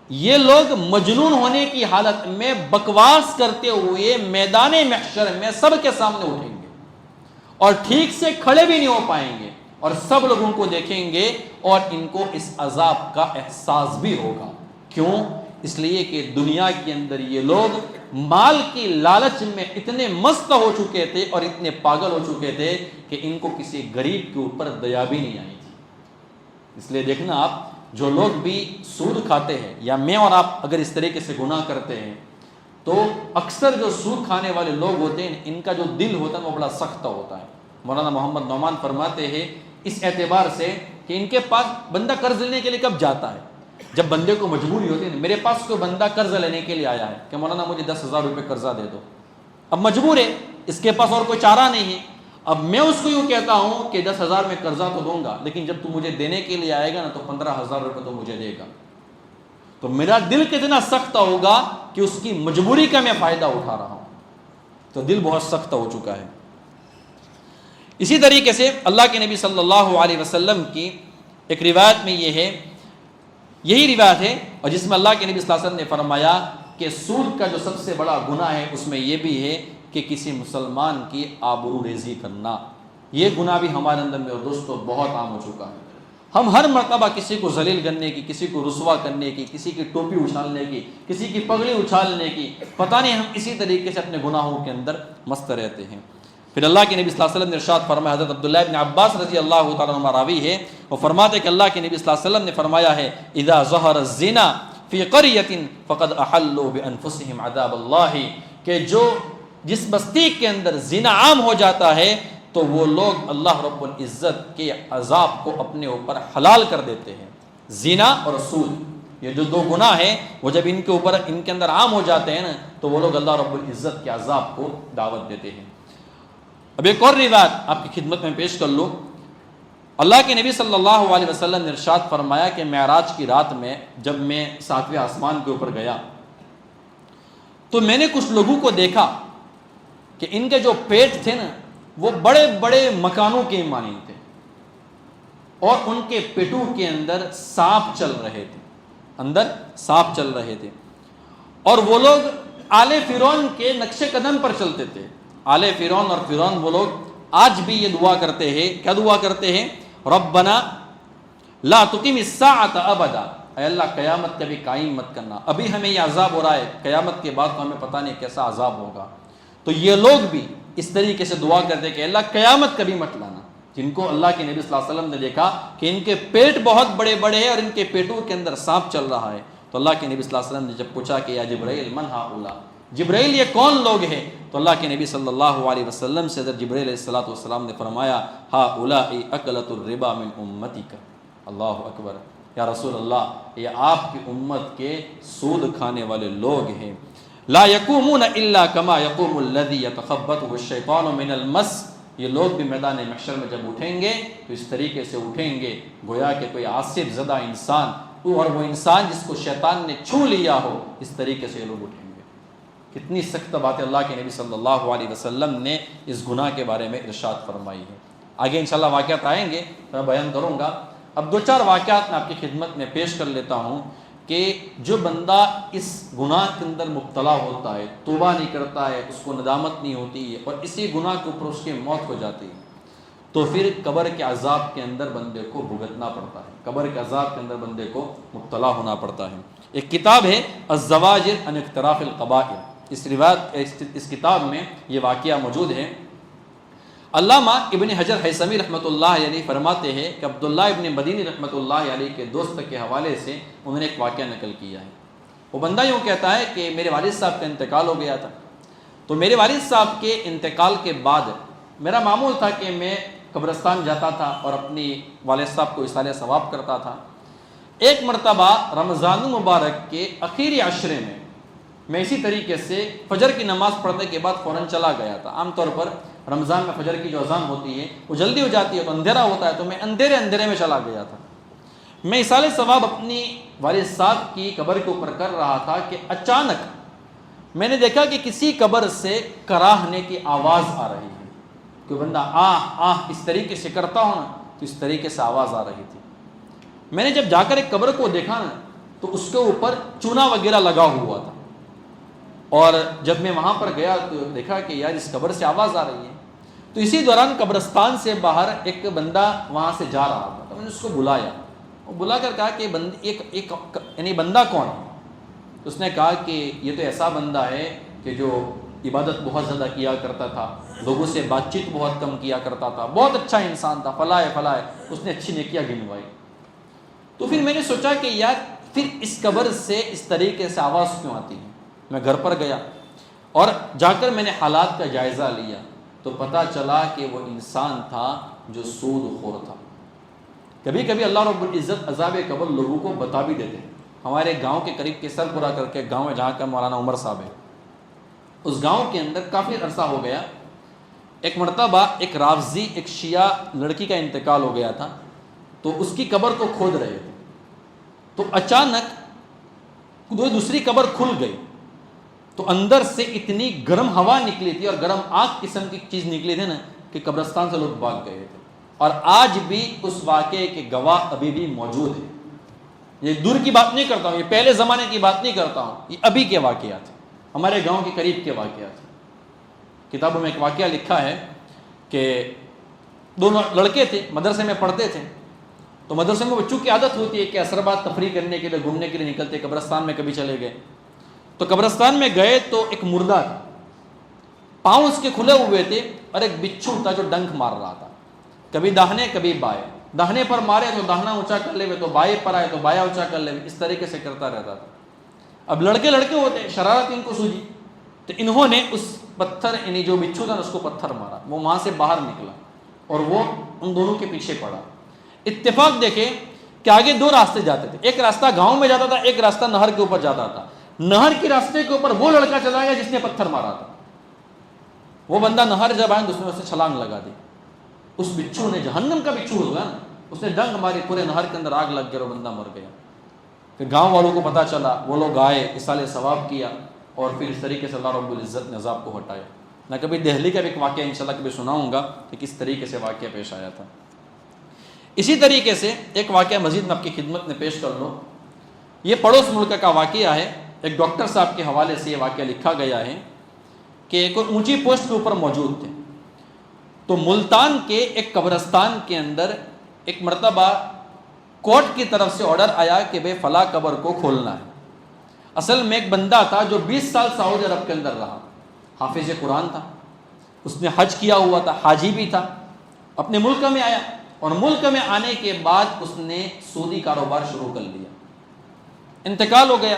یہ لوگ مجنون ہونے کی حالت میں بکواس کرتے ہوئے میدان محشر میں سب کے سامنے اٹھیں گے اور ٹھیک سے کھڑے بھی نہیں ہو پائیں گے، اور سب لوگوں کو دیکھیں گے اور ان کو اس عذاب کا احساس بھی ہوگا۔ کیوں؟ اس لیے کہ دنیا کے اندر یہ لوگ مال کی لالچ میں اتنے مست ہو چکے تھے اور اتنے پاگل ہو چکے تھے کہ ان کو کسی غریب کے اوپر دیا بھی نہیں آئی تھی۔ اس لیے دیکھنا آپ جو لوگ بھی سود کھاتے ہیں یا میں اور آپ اگر اس طریقے سے گناہ کرتے ہیں تو اکثر جو سود کھانے والے لوگ ہوتے ہیں ان کا جو دل ہوتا ہے وہ بڑا سخت ہوتا ہے۔ مولانا محمد نعمان فرماتے ہیں اس اعتبار سے کہ ان کے پاس بندہ قرض لینے کے لیے کب جاتا ہے؟ جب بندے کو مجبوری ہوتی ہے۔ میرے پاس کوئی بندہ قرض لینے کے لیے آیا ہے کہ مولانا مجھے 10,000 روپے قرضہ دے دو، اب مجبور ہے، اس کے پاس اور کوئی چارہ نہیں ہے، اب میں اس کو یوں کہتا ہوں کہ 10,000 میں قرضہ تو دوں گا لیکن جب تو مجھے دینے کے لیے آئے گا نا تو 15,000 روپے تو مجھے دے گا، تو میرا دل کتنا سخت ہوگا کہ اس کی مجبوری کا میں فائدہ اٹھا رہا ہوں، تو دل بہت سخت ہو چکا ہے۔ اسی طریقے سے اللہ کے نبی صلی اللہ علیہ وسلم کی ایک روایت میں یہ ہے، یہی روایت ہے اور جس میں اللہ کے نبی صلی اللہ علیہ وسلم نے فرمایا کہ سود کا جو سب سے بڑا گناہ ہے اس میں یہ بھی ہے کہ کسی مسلمان کی آبرو ریزی کرنا۔ یہ گناہ بھی ہمارے اندر میں اور دوستوں بہت عام ہو چکا ہے۔ ہم ہر مرتبہ کسی کو ذلیل کرنے کی، کسی کو رسوا کرنے کی، کسی کی ٹوپی اچھالنے کی، کسی کی پگڑی اچھالنے کی، پتہ نہیں ہم اسی طریقے سے اپنے گناہوں کے اندر مست رہتے ہیں۔ پھر اللہ کے نبی صلی اللہ علیہ وسلم نے ارشاد فرمایا، حضرت عبداللہ ابن عباس رضی اللہ تعالیٰ عنہ راوی ہے، وہ فرماتے کہ اللہ کے نبی صلی اللہ علیہ وسلم نے فرمایا ہے اذا ظہر الزنا فی قریۃ فقد احلوا بانفسہم عذاب اللہ، کہ جس بستی کے اندر زنا عام ہو جاتا ہے تو وہ لوگ اللہ رب العزت کے عذاب کو اپنے اوپر حلال کر دیتے ہیں۔ زنا اور سود یہ جو دو گناہ ہیں وہ جب ان کے اوپر ان کے اندر عام ہو جاتے ہیں نا تو وہ لوگ اللہ رب العزت کے عذاب کو دعوت دیتے ہیں۔ اب ایک اور روایت آپ کی خدمت میں پیش کر لوں۔ اللہ کے نبی صلی اللہ علیہ وسلم نے ارشاد فرمایا کہ معراج کی رات میں جب میں 7ویں آسمان کے اوپر گیا تو میں نے کچھ لوگوں کو دیکھا کہ ان کے جو پیٹ تھے نا وہ بڑے بڑے مکانوں کے مانند تھے اور ان کے پیٹوں کے اندر سانپ چل رہے تھے، اندر سانپ چل رہے تھے، اور وہ لوگ آل فرعون کے نقش قدم پر چلتے تھے۔ آل فرعون اور فرعون وہ لوگ آج بھی یہ دعا کرتے ہیں، کیا دعا کرتے ہیں؟ ربنا لا تقیم الساعۃ ابدا، اے اللہ قیامت کبھی قائم مت کرنا، ابھی ہمیں یہ عذاب ہو رہا ہے، قیامت کے بعد تو ہمیں پتہ نہیں کیسا عذاب ہوگا۔ تو یہ لوگ بھی اس طریقے سے دعا کرتے کہ اللہ قیامت کبھی مت لانا، جن کو اللہ کے نبی صلی اللہ علیہ وسلم نے دیکھا کہ ان کے پیٹ بہت بڑے بڑے ہیں اور ان کے پیٹوں کے اندر سانپ چل رہا ہے، تو اللہ کے نبی صلی اللہ علیہ وسلم نے جب پوچھا کہ یا جبرائیل من ہؤلاء، جبرائیل یہ کون لوگ ہیں، تو اللہ کے نبی صلی اللہ علیہ وسلم سے حضرت جبرائیل علیہ السلام نے فرمایا ہؤلاء اکلۃ الربا من امتک، اللہ اکبر، یا رسول اللہ یہ آپ کی امت کے سود کھانے والے لوگ ہیں، لا یقومون الا کما یقوم الذی یتخبطہ الشیطان من المس، یہ لوگ بھی میدان محشر میں جب اٹھیں گے تو اس طریقے سے اٹھیں گے گویا کہ کوئی عاصف زدہ انسان، اور وہ انسان جس کو شیطان نے چھو لیا ہو، اس طریقے سے یہ لوگ اٹھیں گے۔ کتنی سخت بات اللہ کے نبی صلی اللہ علیہ وسلم نے اس گناہ کے بارے میں ارشاد فرمائی ہے۔ آگے انشاءاللہ واقعات آئیں گے، میں بیان کروں گا۔ اب 2-4 واقعات میں آپ کی خدمت میں پیش کر لیتا ہوں کہ جو بندہ اس گناہ کے اندر مبتلا ہوتا ہے، توبہ نہیں کرتا ہے، اس کو ندامت نہیں ہوتی ہے اور اسی گناہ کے اوپر اس کی موت ہو جاتی ہے، تو پھر قبر کے عذاب کے اندر بندے کو بھگتنا پڑتا ہے، قبر کے عذاب کے اندر بندے کو مبتلا ہونا پڑتا ہے۔ ایک کتاب ہے الزواجر عن اقتراف القبائل، اس کتاب میں یہ واقعہ موجود ہے۔ علامہ ابن حجر حیثمی رحمۃ اللہ علیہ فرماتے ہیں کہ عبداللہ ابن مدینی رحمۃ اللہ علیہ کے دوست کے حوالے سے انہوں نے ایک واقعہ نقل کیا ہے۔ وہ بندہ یوں کہتا ہے کہ میرے والد صاحب کا انتقال ہو گیا تھا، تو میرے والد صاحب کے انتقال کے بعد میرا معمول تھا کہ میں قبرستان جاتا تھا اور اپنی والد صاحب کو اصالہ ثواب کرتا تھا۔ ایک مرتبہ رمضان المبارک کے آخری عشرے میں اسی طریقے سے فجر کی نماز پڑھنے کے بعد فوراً چلا گیا تھا۔ عام طور پر رمضان میں فجر کی جو اذان ہوتی ہے وہ جلدی ہو جاتی ہے تو اندھیرا ہوتا ہے، تو میں اندھیرے میں چلا گیا تھا۔ میں اصالہ ثواب اپنی والد صاحب کی قبر کے اوپر کر رہا تھا کہ اچانک میں نے دیکھا کہ کسی قبر سے کراہنے کی آواز آ رہی ہے، کوئی بندہ آہ اس طریقے سے کرتا ہو نا، تو اس طریقے سے آواز آ رہی تھی۔ میں نے جب جا کر ایک قبر کو دیکھا نا تو اس کے اوپر چونا وغیرہ لگا ہوا تھا، اور جب میں وہاں پر گیا تو دیکھا کہ یار اس قبر سے آواز آ رہی ہے۔ تو اسی دوران قبرستان سے باہر ایک بندہ وہاں سے جا رہا تھا، تو میں نے اس کو بلایا، اور بلا کر کہا کہ یعنی بندہ کون ہے؟ تو اس نے کہا کہ یہ تو ایسا بندہ ہے کہ جو عبادت بہت زیادہ کیا کرتا تھا، لوگوں سے بات چیت بہت کم کیا کرتا تھا، بہت اچھا انسان تھا، فلاں ہے، اس نے اچھی نیکیاں گنوائی۔ تو پھر میں نے سوچا کہ یار پھر اس قبر سے اس طریقے سے آواز کیوں آتی ہے؟ میں گھر پر گیا اور جا کر میں نے حالات کا جائزہ لیا تو پتہ چلا کہ وہ انسان تھا جو سود خور تھا۔ کبھی کبھی اللہ رب العزت عذاب قبر لوگوں کو بتا بھی دیتے ہیں۔ ہمارے گاؤں کے قریب کیسر پورا کر کے گاؤں ہے جہاں کا مولانا عمر صاحب ہے، اس گاؤں کے اندر کافی عرصہ ہو گیا، ایک مرتبہ ایک رافضی ایک شیعہ لڑکی کا انتقال ہو گیا تھا، تو اس کی قبر کو کھود رہے تھے، تو اچانک دوسری قبر کھل گئی، تو اندر سے اتنی گرم ہوا نکلی تھی اور گرم آگ قسم کی چیز نکلی تھی نا کہ قبرستان سے لوگ بھاگ گئے تھے، اور آج بھی اس واقعے کے گواہ ابھی بھی موجود ہیں۔ یہ دور کی بات نہیں کرتا ہوں، یہ پہلے زمانے کی بات نہیں کرتا ہوں، یہ ابھی کے واقعات ہیں، ہمارے گاؤں کے قریب کے واقعات ہیں۔ کتابوں میں ایک واقعہ لکھا ہے کہ دونوں لڑکے تھے، مدرسے میں پڑھتے تھے، تو مدرسے میں بچوں کی عادت ہوتی ہے کہ عصر بعد تفریح کرنے کے لیے گھومنے کے لیے نکلتے، قبرستان میں کبھی چلے گئے، تو قبرستان میں گئے تو ایک مردہ تھا، پاؤں اس کے کھلے ہوئے تھے اور ایک بچھو تھا جو ڈنک مار رہا تھا، کبھی داہنے کبھی بائیں، داہنے پر مارے تو داہنا اونچا کر لے، تو بائیں پر آئے تو بایاں اونچا کر لے، اس طریقے سے کرتا رہتا تھا۔ اب لڑکے ہوتے، شرارت ان کو سوجی، تو انہوں نے اس پتھر یعنی جو بچھو تھا اس کو پتھر مارا، وہ وہاں سے باہر نکلا اور وہ ان دونوں کے پیچھے پڑا۔ اتفاق دیکھیں کہ آگے 2 راستے جاتے تھے، ایک راستہ گاؤں میں جاتا تھا، ایک راستہ نہر کے اوپر جاتا تھا۔ نہر کے راستے کے اوپر وہ لڑکا چلا گیا جس نے پتھر مارا تھا، وہ بندہ نہر جب آئے تو اس نے اسے چھلانگ لگا دی، اس بچھو نے، جہنم کا بچھو ہوگا نا، اس نے ڈنگ ماری، پورے نہر کے اندر آگ لگ گیا اور بندہ مر گیا۔ پھر گاؤں والوں کو پتہ چلا، وہ لوگ آئے، اصالہ ثواب کیا، اور پھر اس طریقے سے اللہ رب العزت نے عذاب کو ہٹایا۔ میں کبھی دہلی کا بھی ایک واقعہ انشاءاللہ کبھی سناؤں گا کہ کس طریقے سے واقعہ پیش آیا تھا۔ اسی طریقے سے ایک واقعہ مزید میں آپ کی خدمت میں پیش کر لوں، یہ پڑوس ملک کا واقعہ ہے۔ ایک ڈاکٹر صاحب کے حوالے سے یہ واقعہ لکھا گیا ہے کہ کوئی اونچی پوسٹ کے اوپر موجود تھے، تو ملتان کے ایک قبرستان کے اندر ایک مرتبہ کورٹ کی طرف سے آرڈر آیا کہ بھئی فلاں قبر کو کھولنا ہے۔ اصل میں ایک بندہ تھا جو 20 سال سعودی عرب کے اندر رہا، حافظ قرآن تھا، اس نے حج کیا ہوا تھا، حاجی بھی تھا، اپنے ملک میں آیا، اور ملک میں آنے کے بعد اس نے سودی کاروبار شروع کر لیا، انتقال ہو گیا۔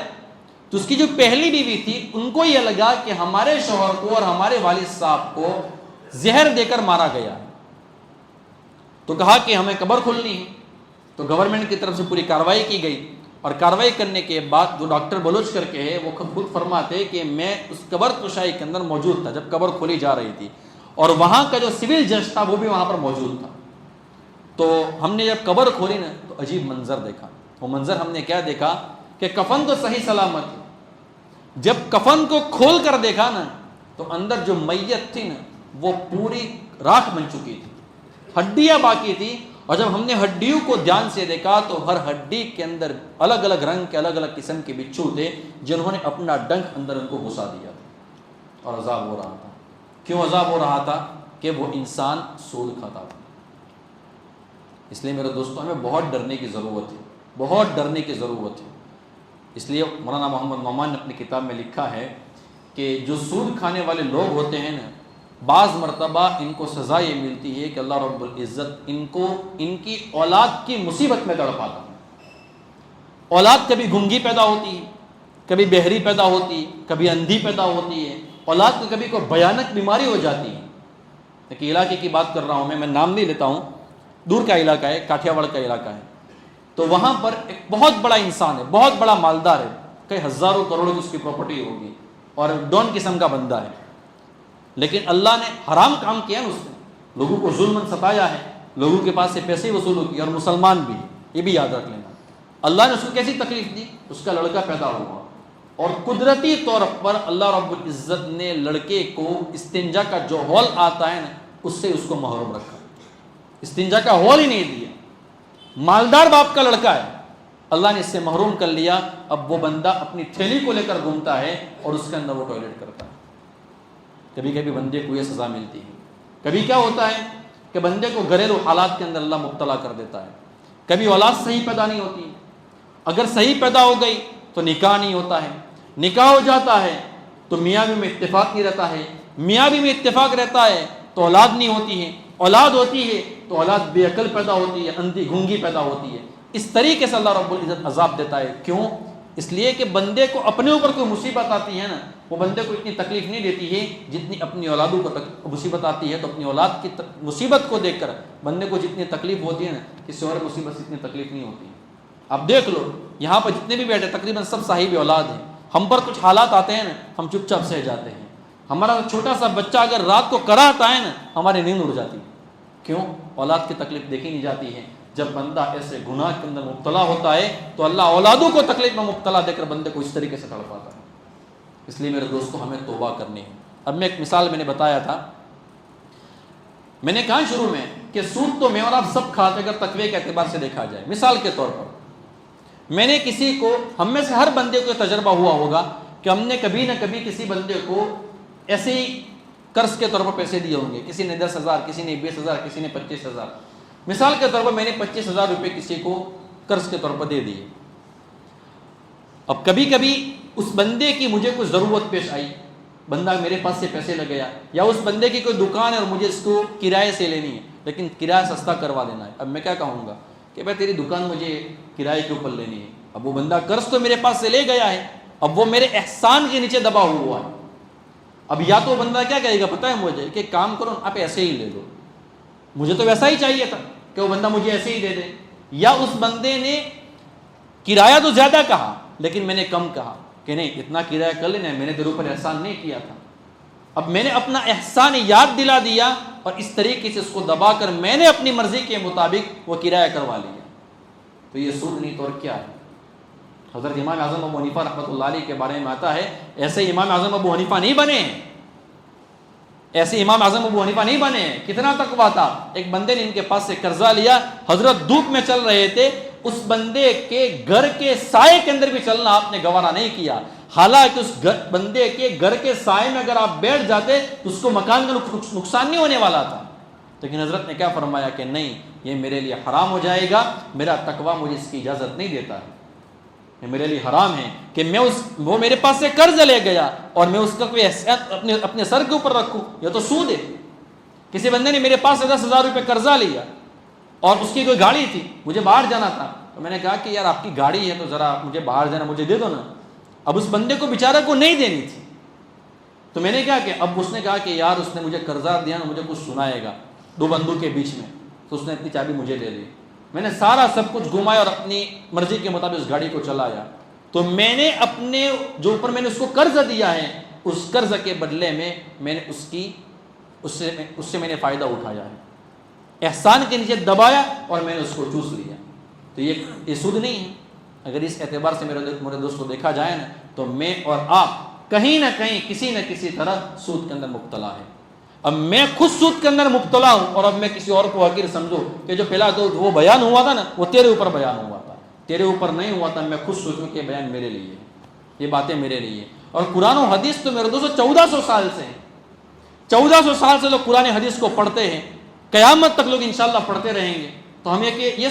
تو اس کی جو پہلی بیوی تھی ان کو یہ لگا کہ ہمارے شوہر کو اور ہمارے والد صاحب کو زہر دے کر مارا گیا، تو کہا کہ ہمیں قبر کھولنی ہے۔ تو گورنمنٹ کی طرف سے پوری کارروائی کی گئی، اور کارروائی کرنے کے بعد جو ڈاکٹر بلوچ کر کے ہے وہ خود فرماتے کہ میں اس قبر کشائی کے اندر موجود تھا جب قبر کھولی جا رہی تھی، اور وہاں کا جو سول جج تھا وہ بھی وہاں پر موجود تھا۔ تو ہم نے جب قبر کھولی نا تو عجیب منظر دیکھا۔ وہ منظر ہم نے کیا دیکھا کہ کفن تو صحیح سلامت ہے، جب کفن کو کھول کر دیکھا نا تو اندر جو میت تھی نا وہ پوری راکھ بن چکی تھی، ہڈیاں باقی تھی، اور جب ہم نے ہڈیوں کو دھیان سے دیکھا تو ہر ہڈی کے اندر الگ الگ رنگ کے الگ الگ قسم کے بچھو تھے جنہوں نے اپنا ڈنک اندر ان کو گھسا دیا تھا، اور عذاب ہو رہا تھا۔ کیوں عذاب ہو رہا تھا؟ کہ وہ انسان سود کھاتا تھا۔ اس لیے میرے دوستوں ہمیں بہت ڈرنے کی ضرورت ہے، بہت ڈرنے کی ضرورت ہے۔ اس لیے مولانا محمد نعمان نے اپنی کتاب میں لکھا ہے کہ جو سود کھانے والے لوگ ہوتے ہیں نا، بعض مرتبہ ان کو سزا یہ ملتی ہے کہ اللہ رب العزت ان کو ان کی اولاد کی مصیبت میں تڑپاتا ہے۔ اولاد کبھی گنگی پیدا ہوتی ہے، کبھی بہری پیدا ہوتی ہے، کبھی اندھی پیدا ہوتی ہے، اولاد کو کبھی کوئی بھیانک بیماری ہو جاتی ہے۔ ایک علاقے کی بات کر رہا ہوں میں نام نہیں لیتا ہوں، دور کا علاقہ ہے، کاٹھیا واڑ کا علاقہ ہے۔ تو وہاں پر ایک بہت بڑا انسان ہے، بہت بڑا مالدار ہے، کئی ہزاروں کروڑوں کی اس کی پراپرٹی ہوگی، اور ڈون قسم کا بندہ ہے، لیکن اللہ نے حرام کام کیا نا، اس نے لوگوں کو ظلماً ستایا ہے، لوگوں کے پاس سے پیسے وصول کیے، اور مسلمان بھی، یہ بھی یاد رکھ لینا۔ اللہ نے اس کو کیسی تکلیف دی؟ اس کا لڑکا پیدا ہوا، اور قدرتی طور پر اللہ رب العزت نے لڑکے کو استنجا کا جو ہول آتا ہے نا اس سے اس کو محروم رکھا، استنجا کا ہول ہی نہیں دیا۔ مالدار باپ کا لڑکا ہے، اللہ نے اس سے محروم کر لیا۔ اب وہ بندہ اپنی تھیلی کو لے کر گھومتا ہے اور اس کے اندر وہ ٹوائلٹ کرتا ہے۔ کبھی کبھی بندے کو یہ سزا ملتی ہے۔ کبھی کیا ہوتا ہے کہ بندے کو گھریلو حالات کے اندر اللہ مبتلا کر دیتا ہے۔ کبھی اولاد صحیح پیدا نہیں ہوتی، اگر صحیح پیدا ہو گئی تو نکاح نہیں ہوتا ہے، نکاح ہو جاتا ہے تو میاں بیوی میں اتفاق نہیں رہتا ہے، میاں بیوی میں اتفاق رہتا ہے تو اولاد نہیں ہوتی ہے، اولاد ہوتی ہے تو اولاد بے عقل پیدا ہوتی ہے، اندھی گونگی پیدا ہوتی ہے۔ اس طریقے سے اللہ رب العزت عذاب دیتا ہے۔ کیوں؟ اس لیے کہ بندے کو اپنے اوپر کوئی مصیبت آتی ہے نا، وہ بندے کو اتنی تکلیف نہیں دیتی ہے جتنی اپنی اولادوں کو مصیبت آتی ہے۔ تو اپنی اولاد کی مصیبت کو دیکھ کر بندے کو جتنی تکلیف ہوتی ہے نا، کسی اور مصیبت سے اتنی تکلیف نہیں ہوتی ہے۔ آپ دیکھ لو یہاں پر جتنے بھی بیٹھے تقریباً سب صاحب اولاد ہیں۔ ہم پر کچھ حالات آتے ہیں نا، ہم چپ چاپ سہ جاتے ہیں۔ ہمارا چھوٹا سا بچہ اگر رات کو کراہتا ہے نا، ہماری نیند اڑ جاتی ہے۔ کیوں؟ اولاد کی تکلیف دیکھی نہیں جاتی ہے۔ جب بندہ ایسے گناہ کے اندر مبتلا ہوتا ہے تو اللہ اولادوں کو تکلیف میں مبتلا دے کر بندے کو اس طریقے سے تڑپاتا ہے۔ اس لیے میرے دوستوں ہمیں توبہ کرنی ہے۔ اب میں ایک مثال میں نے بتایا تھا، میں نے کہا شروع میں کہ سود تو میں اور آپ سب کھاتے اگر تقوی کے اعتبار سے دیکھا جائے۔ مثال کے طور پر میں نے کسی کو، ہم میں سے ہر بندے کو یہ تجربہ ہوا ہوگا کہ ہم نے کبھی نہ کبھی کسی بندے کو ایسے ہی قرض کے طور پر پیسے دیے ہوں گے۔ کسی نے 10,000، کسی نے 20,000، کسی نے 25,000۔ مثال کے طور پر میں نے 25,000 روپے کسی کو قرض کے طور پر دے دیے۔ اب کبھی کبھی اس بندے کی مجھے کچھ ضرورت پیش آئی، بندہ میرے پاس سے پیسے لگ گیا، یا اس بندے کی کوئی دکان ہے اور مجھے اس کو کرائے سے لینی ہے لیکن کرایہ سستا کروا دینا ہے۔ اب میں کیا کہوں گا کہ بھائی تیری دکان مجھے کرائے کے اوپر لینی ہے۔ اب وہ بندہ قرض تو میرے پاس سے لے گیا ہے، اب وہ میرے احسان کے نیچے دبا ہوا ہے۔ اب یا تو بندہ کیا کہے گا پتہ ہے مجھے کہ کام کرو آپ ایسے ہی لے لو، مجھے تو ویسا ہی چاہیے تھا کہ وہ بندہ مجھے ایسے ہی دے دے، یا اس بندے نے کرایہ تو زیادہ کہا لیکن میں نے کم کہا کہ نہیں اتنا کرایہ کر لینا ہے، میں نے تیرے اوپر احسان نہیں کیا تھا۔ اب میں نے اپنا احسان یاد دلا دیا اور اس طریقے سے اس کو دبا کر میں نے اپنی مرضی کے مطابق وہ کرایہ کروا لیا، تو یہ سود نہیں تو اور کیا ہے؟ حضرت امام اعظم ابو حنیفہ رحمۃ اللہ علیہ کے بارے میں آتا ہے، ایسے امام اعظم ابو حنیفہ نہیں بنے ہیں، ایسے امام اعظم ابو حنیفہ نہیں بنے ہیں۔ کتنا تقویٰ تھا! ایک بندے نے ان کے پاس سے قرضہ لیا، حضرت دھوپ میں چل رہے تھے، اس بندے کے گھر کے سائے کے اندر بھی چلنا آپ نے گوارا نہیں کیا، حالانکہ اس بندے کے گھر کے سائے میں اگر آپ بیٹھ جاتے تو اس کو مکان کا نقصان نہیں ہونے والا تھا، لیکن حضرت نے کیا فرمایا کہ نہیں یہ میرے لیے حرام ہو جائے گا، میرا تقویٰ مجھے اس کی اجازت نہیں دیتا ہے، یہ میرے لیے حرام ہے کہ میں وہ میرے پاس سے قرض لے گیا اور میں اس کا کوئی احسان اپنے سر کے اوپر رکھوں، یہ تو سود ہے۔ کسی بندے نے میرے پاس سے 10,000 روپے قرضہ لیا اور اس کی کوئی گاڑی تھی, مجھے باہر جانا تھا, تو میں نے کہا کہ یار آپ کی گاڑی ہے تو ذرا مجھے باہر جانا, مجھے دے دو نا. اب اس بندے کو بیچارہ کو نہیں دینی تھی, تو میں نے کیا کہ اب اس نے کہا کہ یار اس نے مجھے قرضہ دیا نا, مجھے کچھ سنائے گا, دو بندوں کے بیچ میں, تو اس نے اپنی چابی مجھے دے دی. میں نے سارا سب کچھ گھمایا اور اپنی مرضی کے مطابق اس گاڑی کو چلایا. تو میں نے اپنے جو اوپر میں نے اس کو قرض دیا ہے, اس قرض کے بدلے میں نے اس سے میں نے فائدہ اٹھایا ہے, احسان کے نیچے دبایا اور میں نے اس کو چوس لیا. تو یہ سود نہیں ہے. اگر اس اعتبار سے میرے دوستوں دیکھا جائے نا, تو میں اور آپ کہیں نہ کہیں کسی نہ کسی طرح سود کے اندر مبتلا ہے. اب میں خود سود کے اندر مبتلا ہوں اور اب میں کسی اور کو حقیر سمجھوں کہ جو پہلا تو وہ بیان ہوا تھا نا, وہ تیرے اوپر بیان ہوا تھا, تیرے اوپر نہیں ہوا تھا. میں خود سوچوں کہ بیان میرے لیے ہے, یہ باتیں میرے لیے. اور قرآن و حدیث تو میرے دوستوں 1400 سال سے ہیں, 1400 سال سے لوگ قرآن حدیث کو پڑھتے ہیں, قیامت تک لوگ انشاءاللہ پڑھتے رہیں گے. تو ہم یہ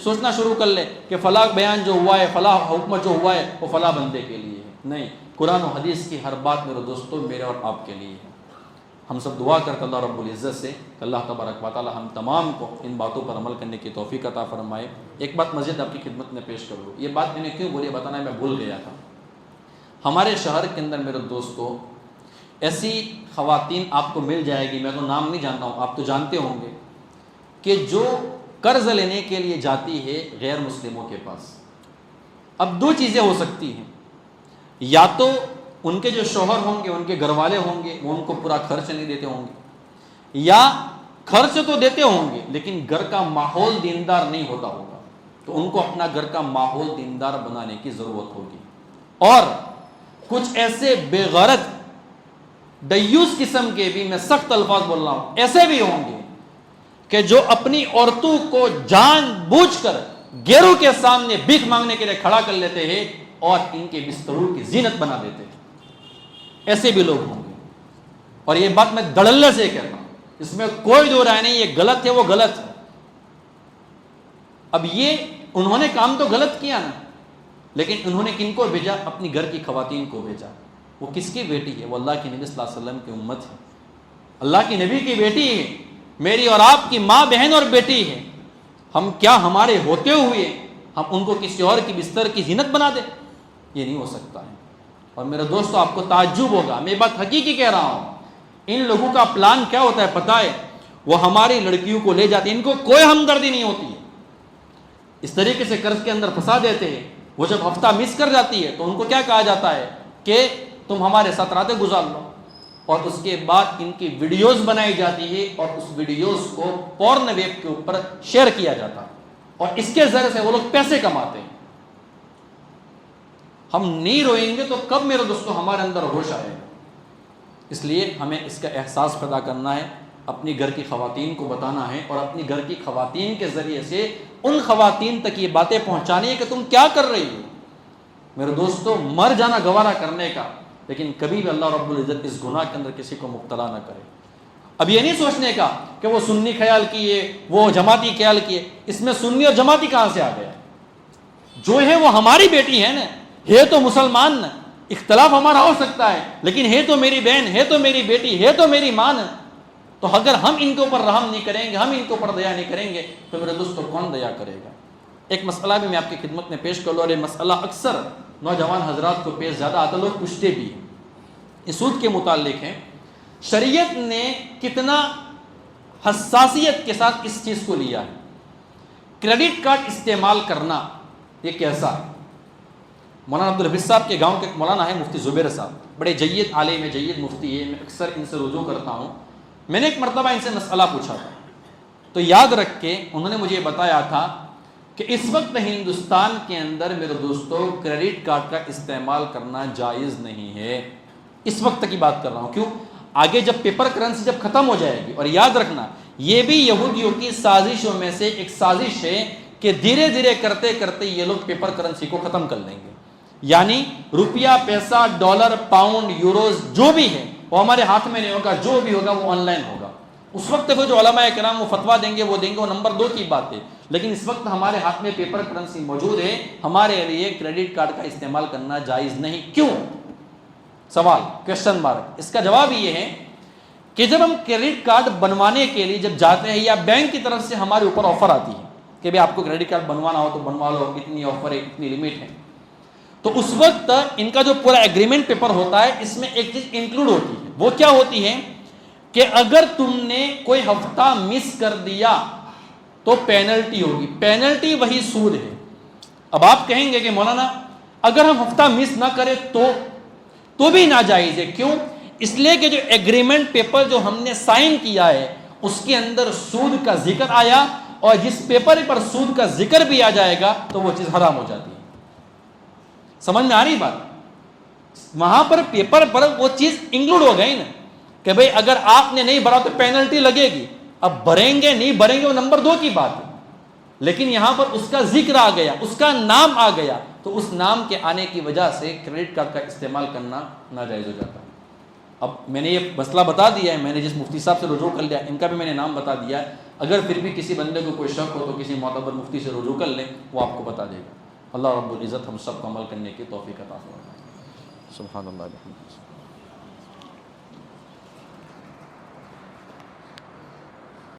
سوچنا شروع کر لیں کہ فلاں بیان جو ہوا ہے, فلاں حکم جو ہوا ہے وہ فلاں بندے کے لیے ہے. نہیں, قرآن و حدیث کی ہر بات میرے دوستوں میرے اور آپ کے لیے ہے. ہم سب دعا کرتے اللہ رب العزت سے کہ اللہ تبارک و تعالی ہم تمام کو ان باتوں پر عمل کرنے کی توفیق عطا فرمائے. ایک بات مزید آپ کی خدمت میں پیش کروں, یہ بات میں نے کیوں بولی بتانا ہے, میں بھول گیا تھا. ہمارے شہر کے اندر میرے دوستوں ایسی خواتین آپ کو مل جائے گی, میں تو نام نہیں جانتا ہوں, آپ تو جانتے ہوں گے, کہ جو قرض لینے کے لیے جاتی ہے غیر مسلموں کے پاس. اب دو چیزیں ہو سکتی ہیں, یا تو ان کے جو شوہر ہوں گے, ان کے گھر والے ہوں گے, وہ ان کو پورا خرچ نہیں دیتے ہوں گے, یا خرچ تو دیتے ہوں گے لیکن گھر کا ماحول دیندار نہیں ہوتا ہوگا, تو ان کو اپنا گھر کا ماحول دیندار بنانے کی ضرورت ہوگی. اور کچھ ایسے بے غرض دیوس قسم کے بھی, میں سخت الفاظ بول رہا ہوں, ایسے بھی ہوں گے کہ جو اپنی عورتوں کو جان بوجھ کر غیروں کے سامنے بھیک مانگنے کے لیے کھڑا کر لیتے ہیں اور ان کے بستروں کی زینت بنا دیتے ہیں. ایسے بھی لوگ ہوں گے, اور یہ بات میں دھڑلے سے کہتا ہوں, اس میں کوئی دو رائے نہیں, یہ غلط ہے, وہ غلط ہے. اب یہ انہوں نے کام تو غلط کیا نا, لیکن انہوں نے کن کو بھیجا؟ اپنی گھر کی خواتین کو بھیجا. وہ کس کی بیٹی ہے؟ وہ اللہ کے نبی صلی اللہ علیہ وسلم کی امت ہے, اللہ کی نبی کی بیٹی ہے, میری اور آپ کی ماں بہن اور بیٹی ہے. ہم کیا ہمارے ہوتے ہوئے ہم ان کو کسی اور کی بستر کی زینت بنا دیں؟ یہ نہیں ہو سکتا ہے. اور میرے دوستو آپ کو تعجب ہوگا, میں یہ بات حقیقی کہہ رہا ہوں, ان لوگوں کا پلان کیا ہوتا ہے پتہ ہے؟ وہ ہماری لڑکیوں کو لے جاتے ہیں, ان کو کوئی ہمدردی نہیں ہوتی ہے, اس طریقے سے قرض کے اندر پھنسا دیتے ہیں. وہ جب ہفتہ مس کر جاتی ہے تو ان کو کیا کہا جاتا ہے کہ تم ہمارے ساتھ راتیں گزار لو, اور اس کے بعد ان کی ویڈیوز بنائی جاتی ہے اور اس ویڈیوز کو پورن ویب کے اوپر شیئر کیا جاتا ہے, اور اس کے ذریعے سے وہ لوگ پیسے کماتے ہیں. ہم نہیں روئیں گے تو کب میرے دوستوں ہمارے اندر ہوش آئے گا؟ اس لیے ہمیں اس کا احساس پیدا کرنا ہے, اپنی گھر کی خواتین کو بتانا ہے, اور اپنی گھر کی خواتین کے ذریعے سے ان خواتین تک یہ باتیں پہنچانی ہے کہ تم کیا کر رہی ہو. میرے دوستو مر جانا گوارا کرنے کا, لیکن کبھی بھی اللہ رب العزت اس گناہ کے اندر کسی کو مبتلا نہ کرے. اب یہ نہیں سوچنے کا کہ وہ سنی خیال کیے, وہ جماعتی خیال کیے. اس میں سنی اور جماعتی کہاں سے آ گیا؟ جو ہے وہ ہماری بیٹی ہے نا, ہے تو مسلمان نا, اختلاف ہمارا ہو سکتا ہے لیکن ہے تو میری بہن, ہے تو میری بیٹی, ہے تو میری ماں نا. تو اگر ہم ان کے اوپر رحم نہیں کریں گے, ہم ان کے اوپر دیا نہیں کریں گے, تو میرے دوستو کون دیا کرے گا؟ ایک مسئلہ بھی میں آپ کی خدمت میں پیش کر لوں, اور یہ مسئلہ اکثر نوجوان حضرات کو پیش زیادہ آتا, لوگ پوچھتے بھی ہیں. اس سود کے متعلق ہے, شریعت نے کتنا حساسیت کے ساتھ اس چیز کو لیا ہے. کریڈٹ کارڈ استعمال کرنا یہ کیسا ہے؟ مولانا عبدالحفیظ صاحب کے گاؤں کے مولانا ہے مفتی زبیر صاحب, بڑے جید عالم ہے, جید مفتی ہے, میں اکثر ان سے رجوع کرتا ہوں. میں نے ایک مرتبہ ان سے مسئلہ پوچھا تھا, تو یاد رکھ کے انہوں نے مجھے بتایا تھا کہ اس وقت ہندوستان کے اندر میرے دوستوں کریڈٹ کارڈ کا استعمال کرنا جائز نہیں ہے. اس وقت کی بات کر رہا ہوں, کیوں؟ آگے جب پیپر کرنسی جب ختم ہو جائے گی, اور یاد رکھنا یہ بھی یہودیوں کی سازشوں میں سے ایک سازش ہے کہ دھیرے دھیرے کرتے کرتے یہ لوگ پیپر کرنسی کو ختم کر لیں گے. یعنی روپیہ, پیسہ, ڈالر, پاؤنڈ, یوروز جو بھی ہے وہ ہمارے ہاتھ میں نہیں ہوگا, جو بھی ہوگا وہ آن لائن ہوگا. اس وقت وہ جو علماء کرام وہ فتویٰ دیں گے وہ نمبر 2 کی بات ہے, لیکن اس وقت ہمارے ہاتھ میں پیپر کرنسی موجود ہے, ہمارے لیے کریڈٹ کارڈ کا استعمال کرنا جائز نہیں. کیوں؟ سوال, کوشچن مارک. اس کا جواب یہ ہے کہ جب ہم کریڈٹ کارڈ بنوانے کے لیے جب جاتے ہیں یا بینک کی طرف سے ہمارے اوپر آفر آتی ہے کہ بھائی آپ کو کریڈٹ کارڈ بنوانا ہو تو بنوا لو، اتنی آفر ہے، اتنی لمٹ ہے، تو اس وقت ان کا جو پورا ایگریمنٹ پیپر ہوتا ہے اس میں ایک چیز انکلوڈ ہوتی ہے. وہ کیا ہوتی ہے کہ اگر تم نے کوئی ہفتہ مس کر دیا تو پینلٹی ہوگی. پینلٹی وہی سود ہے. اب آپ کہیں گے کہ مولانا اگر ہم ہفتہ مس نہ کریں تو بھی ناجائز ہے. کیوں؟ اس لیے کہ جو ایگریمنٹ پیپر جو ہم نے سائن کیا ہے اس کے اندر سود کا ذکر آیا، اور جس پیپر پر سود کا ذکر بھی آ جائے گا تو وہ چیز حرام ہو جاتی ہے. سمجھ میں آ رہی بات؟ وہاں پر پیپر پر وہ چیز انکلوڈ ہو گئی نا کہ بھئی اگر آپ نے نہیں بھرا تو پینلٹی لگے گی. اب بھریں گے نہیں بھریں گے وہ نمبر 2 کی بات ہے، لیکن یہاں پر اس کا ذکر آ گیا، اس کا نام آ گیا، تو اس نام کے آنے کی وجہ سے کریڈٹ کارڈ کا استعمال کرنا ناجائز ہو جاتا ہے. اب میں نے یہ مسئلہ بتا دیا ہے، میں نے جس مفتی صاحب سے رجوع کر لیا ان کا بھی میں نے نام بتا دیا ہے. اگر پھر بھی کسی بندے کو کوئی شک ہو تو کسی معتبر مفتی سے رجوع کر لیں، وہ آپ کو بتا دے گا. اللہ رب العزت ہم سب کو عمل کرنے کی توفیق عطا فرمائے. سبحان اللہ.